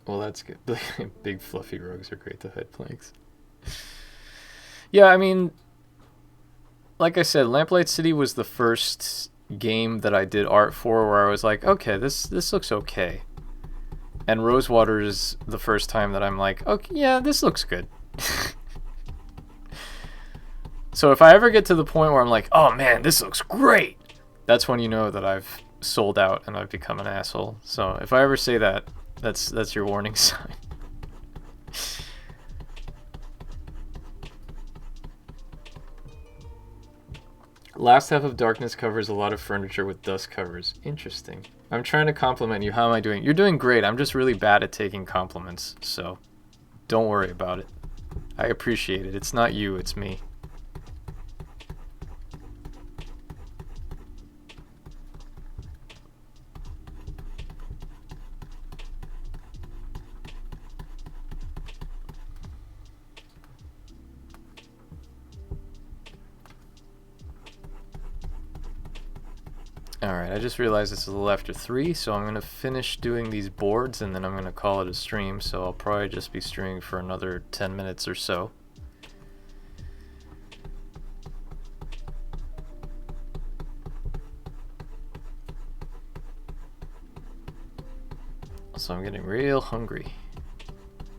Well, that's good. Big fluffy rogues are great to hide planks. Yeah, I mean, like I said, Lamplight City was the first game that I did art for where I was like, okay, this looks okay. And Rosewater is the first time that I'm like, okay, yeah, this looks good. So if I ever get to the point where I'm like, oh man, this looks great, that's when you know that I've sold out and I've become an asshole. So if I ever say that, that's your warning sign. Last half of Darkness covers a lot of furniture with dust covers. Interesting. I'm trying to compliment you. How am I doing? You're doing great. I'm just really bad at taking compliments, so don't worry about it. I appreciate it. It's not you, it's me. Alright, I just realized it's a little after 3, so I'm going to finish doing these boards and then I'm going to call it a stream, so I'll probably just be streaming for another 10 minutes or so. So I'm getting real hungry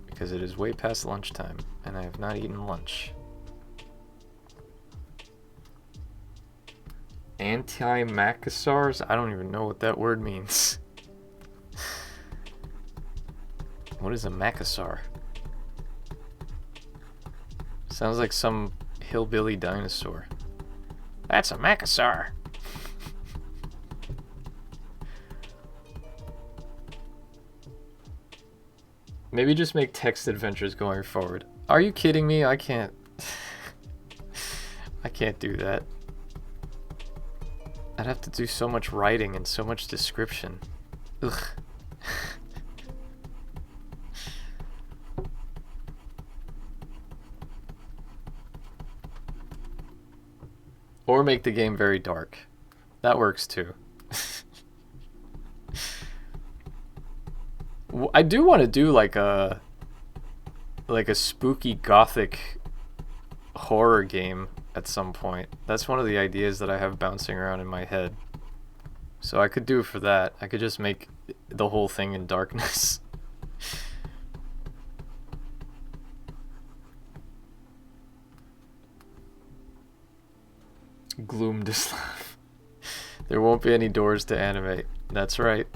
because it is way past lunchtime and I have not eaten lunch. Anti-macassars? I don't even know what that word means. What is a macassar? Sounds like some hillbilly dinosaur. That's a macassar. Maybe just make text adventures going forward. Are you kidding me? I can't. I can't do that. I'd have to do so much writing and so much description. Ugh. Or make the game very dark. That works too. I do want to do like a spooky gothic horror game at some point. That's one of the ideas that I have bouncing around in my head. So I could do it for that. I could just make the whole thing in darkness. Gloom to Slav. There won't be any doors to animate. That's right.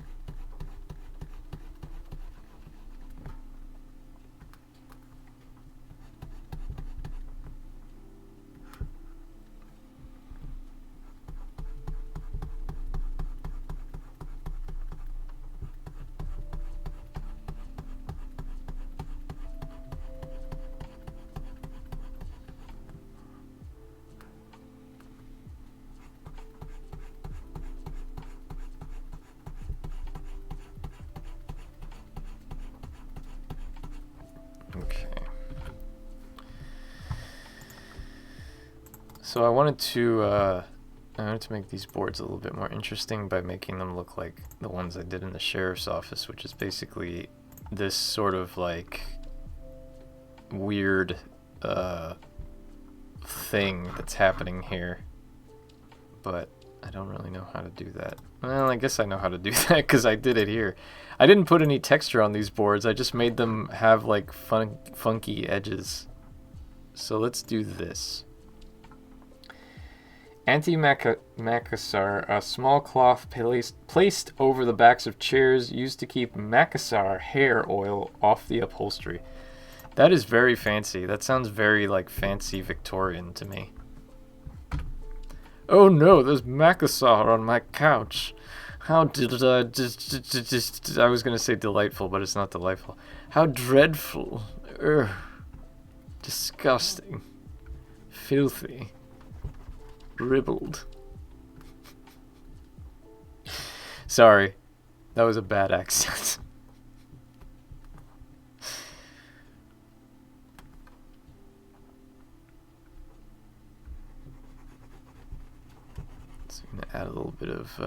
So I wanted to make these boards a little bit more interesting by making them look like the ones I did in the sheriff's office, which is basically this sort of like weird thing that's happening here. But I don't really know how to do that. Well, I guess I know how to do that because I did it here. I didn't put any texture on these boards. I just made them have like funky edges. So let's do this. Anti-macassar, a small cloth placed over the backs of chairs used to keep macassar hair oil off the upholstery. That is very fancy. That sounds very like fancy Victorian to me. Oh no, there's macassar on my couch. How did I was gonna say delightful, but it's not delightful. How dreadful. Ugh. Disgusting. Filthy. Ribbled. Sorry, that was a bad accent. So I'm gonna add a little bit of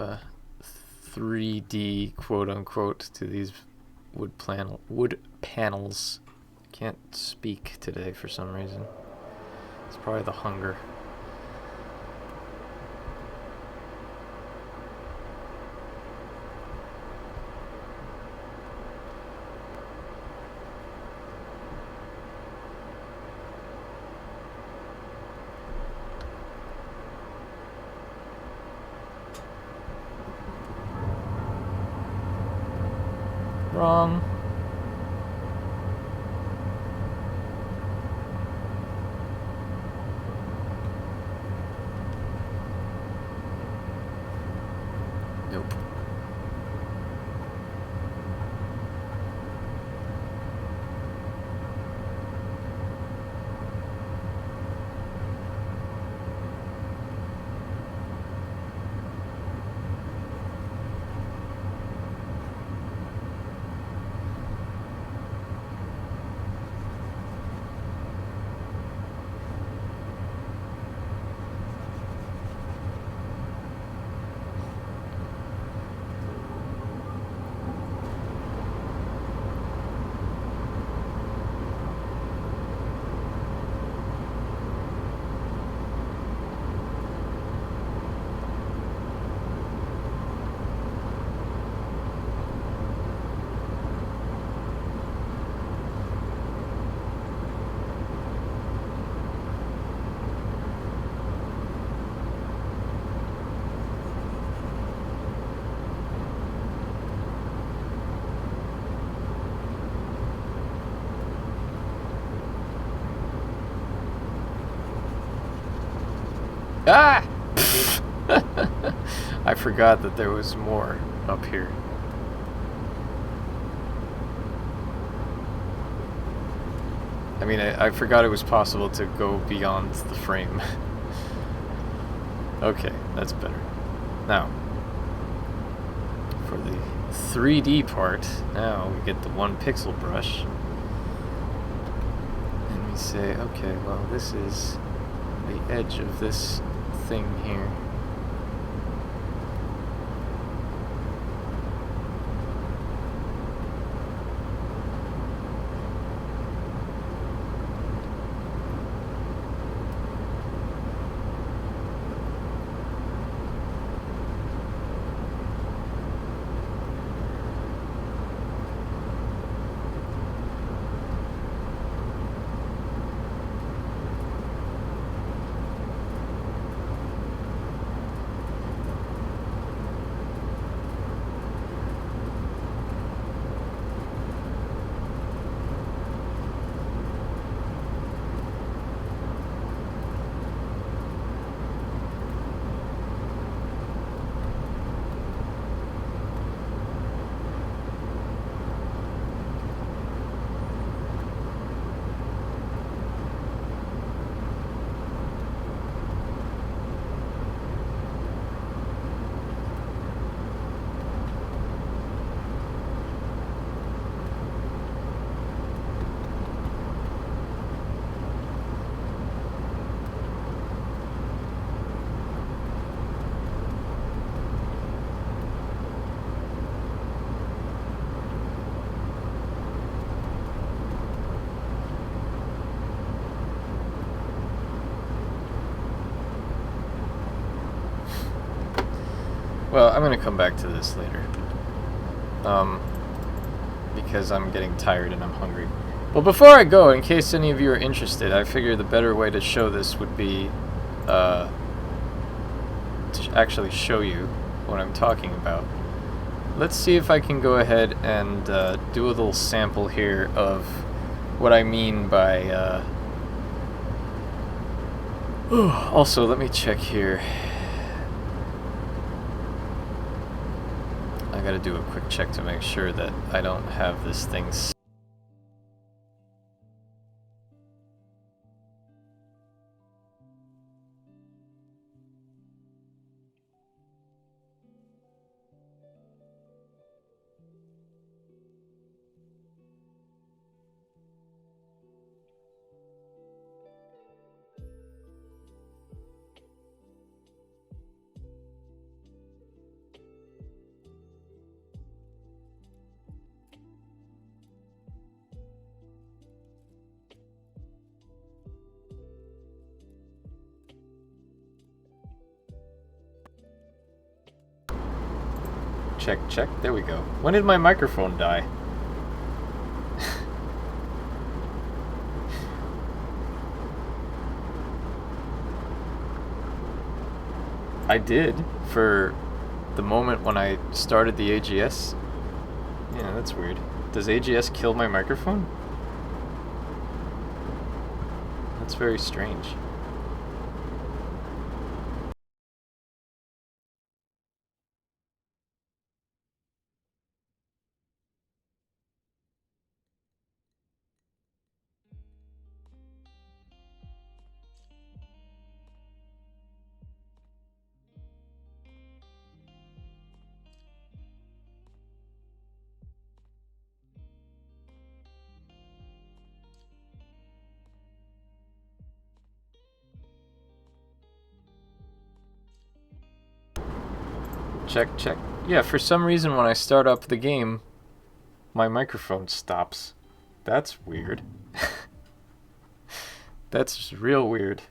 3D quote unquote to these wood panels. I can't speak today for some reason. It's probably the hunger. Wrong. Nope. Ah! I forgot that there was more up here. I mean, I forgot it was possible to go beyond the frame. Okay, that's better. Now, for the 3D part, now we get the 1 pixel brush. And we say, okay, well, this is the edge of this thing here. Well, I'm going to come back to this later. Because I'm getting tired and I'm hungry. But before I go, in case any of you are interested, I figure the better way to show this would be to actually show you what I'm talking about. Let's see if I can go ahead and do a little sample here of what I mean by... Also, let me check here. I gotta do a quick check to make sure that I don't have this thing. Check, check. There we go. When did my microphone die? I did, for the moment when I started the AGS. Yeah, that's weird. Does AGS kill my microphone? That's very strange. Check, check. Yeah, for some reason when I start up the game, my microphone stops. That's weird. That's real weird.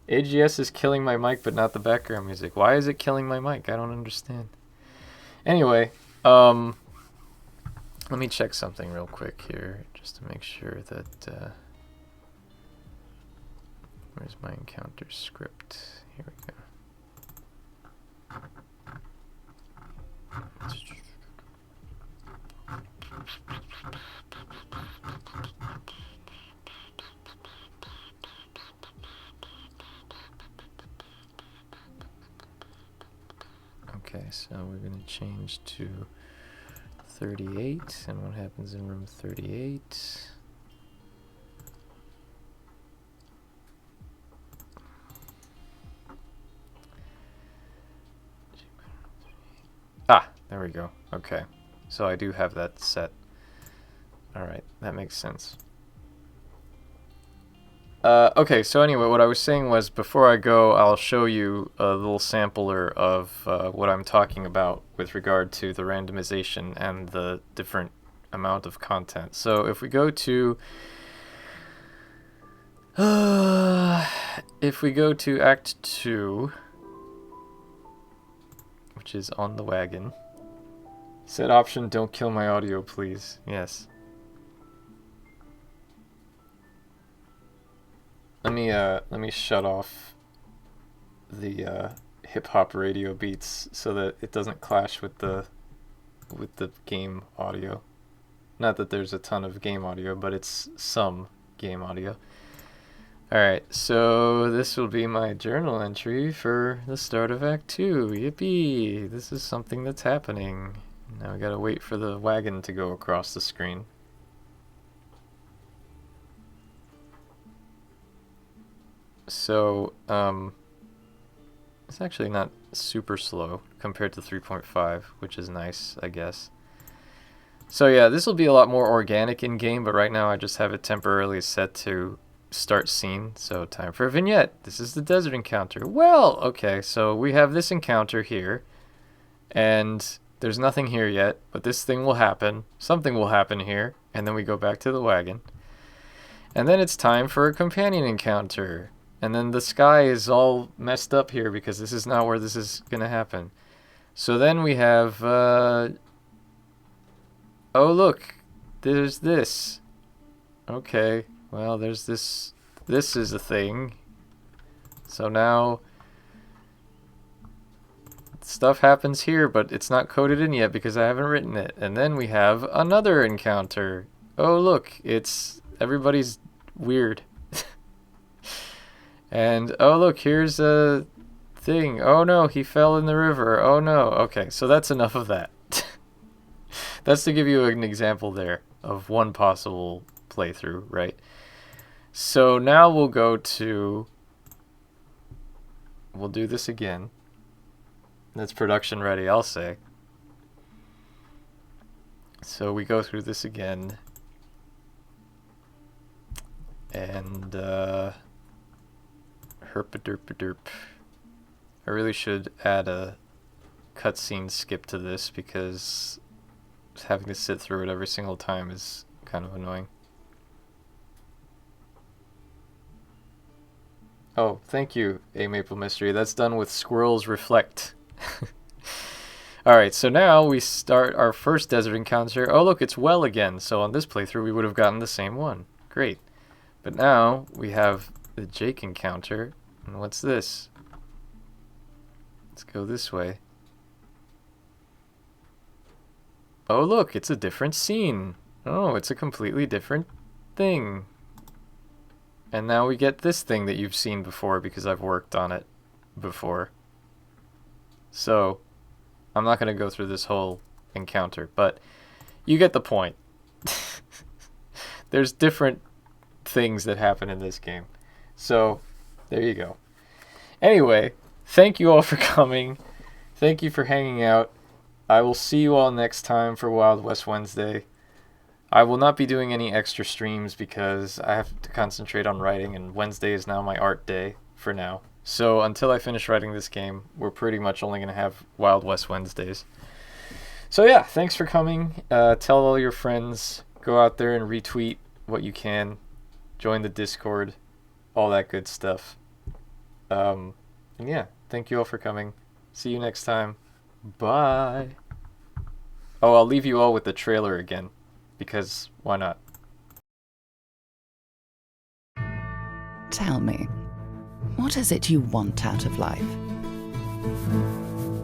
AGS is killing my mic, but not the background music. Why is it killing my mic? I don't understand. Anyway, let me check something real quick here, just to make sure that, where's my encounter script? Here we go. Okay, so we're gonna change to 38, and what happens in room 38? Ah, there we go. Okay, so I do have that set. Alright, that makes sense. Okay, so anyway, what I was saying was, before I go, I'll show you a little sampler of what I'm talking about with regard to the randomization and the different amount of content. So if we go to Act 2, which is on the wagon. Set option, don't kill my audio, please. Yes. Let me shut off the hip hop radio beats so that it doesn't clash with the game audio. Not that there's a ton of game audio, but it's some game audio. Alright, so this will be my journal entry for the start of Act 2. Yippee! This is something that's happening. Now we gotta wait for the wagon to go across the screen. So, it's actually not super slow compared to 3.5, which is nice, I guess. So yeah, this will be a lot more organic in-game, but right now I just have it temporarily set to start scene. So time for a vignette. This is the desert encounter. Well, okay, so we have this encounter here, and there's nothing here yet, but this thing will happen. Something will happen here, and then we go back to the wagon. And then it's time for a companion encounter. And then the sky is all messed up here because this is not where this is going to happen. So then we have, oh look, there's this. Okay, well there's this, this is a thing. So now stuff happens here, but it's not coded in yet because I haven't written it. And then we have another encounter. Oh look, it's, everybody's weird. And, oh look, here's a thing. Oh no, he fell in the river. Oh no. Okay, so that's enough of that. That's to give you an example there of one possible playthrough, right? So now we'll go to... We'll do this again. That's production ready, I'll say. So we go through this again. And, herpa-derpa-derp. I really should add a cutscene skip to this because having to sit through it every single time is kind of annoying. Oh, thank you, A Maple Mystery. That's done with Squirrels Reflect. Alright, so now we start our first desert encounter. Oh look, it's well again. So on this playthrough we would have gotten the same one. Great. But now we have the Jake encounter. And what's this? Let's go this way. Oh look, it's a different scene. Oh, it's a completely different thing. And now we get this thing that you've seen before because I've worked on it before. So, I'm not going to go through this whole encounter, but you get the point. There's different things that happen in this game. So, there you go. Anyway, thank you all for coming. Thank you for hanging out. I will see you all next time for Wild West Wednesday. I will not be doing any extra streams because I have to concentrate on writing, and Wednesday is now my art day for now. So until I finish writing this game, we're pretty much only going to have Wild West Wednesdays. So yeah, thanks for coming. Tell all your friends. Go out there and retweet what you can. Join the Discord. All that good stuff. And yeah, thank you all for coming. See you next time. Bye. Oh, I'll leave you all with the trailer again. Because why not? Tell me, what is it you want out of life?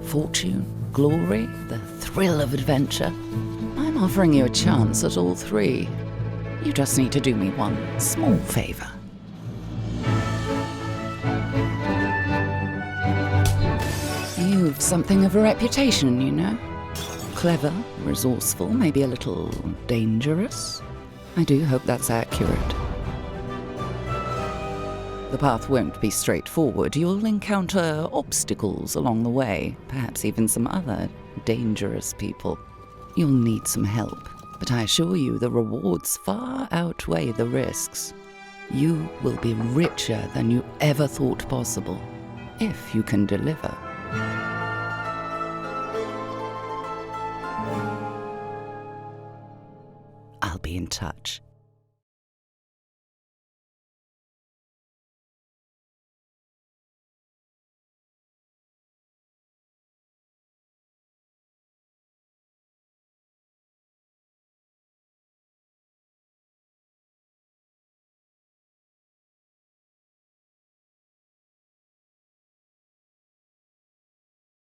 Fortune, glory, the thrill of adventure? I'm offering you a chance at all three. You just need to do me one small favor. You've Something of a reputation, you know. Clever, resourceful, maybe a little dangerous. I do hope that's accurate. The path won't be straightforward. You'll encounter obstacles along the way, perhaps even some other dangerous people. You'll need some help, but I assure you the rewards far outweigh the risks. You will be richer than you ever thought possible, if you can deliver. I'll be in touch.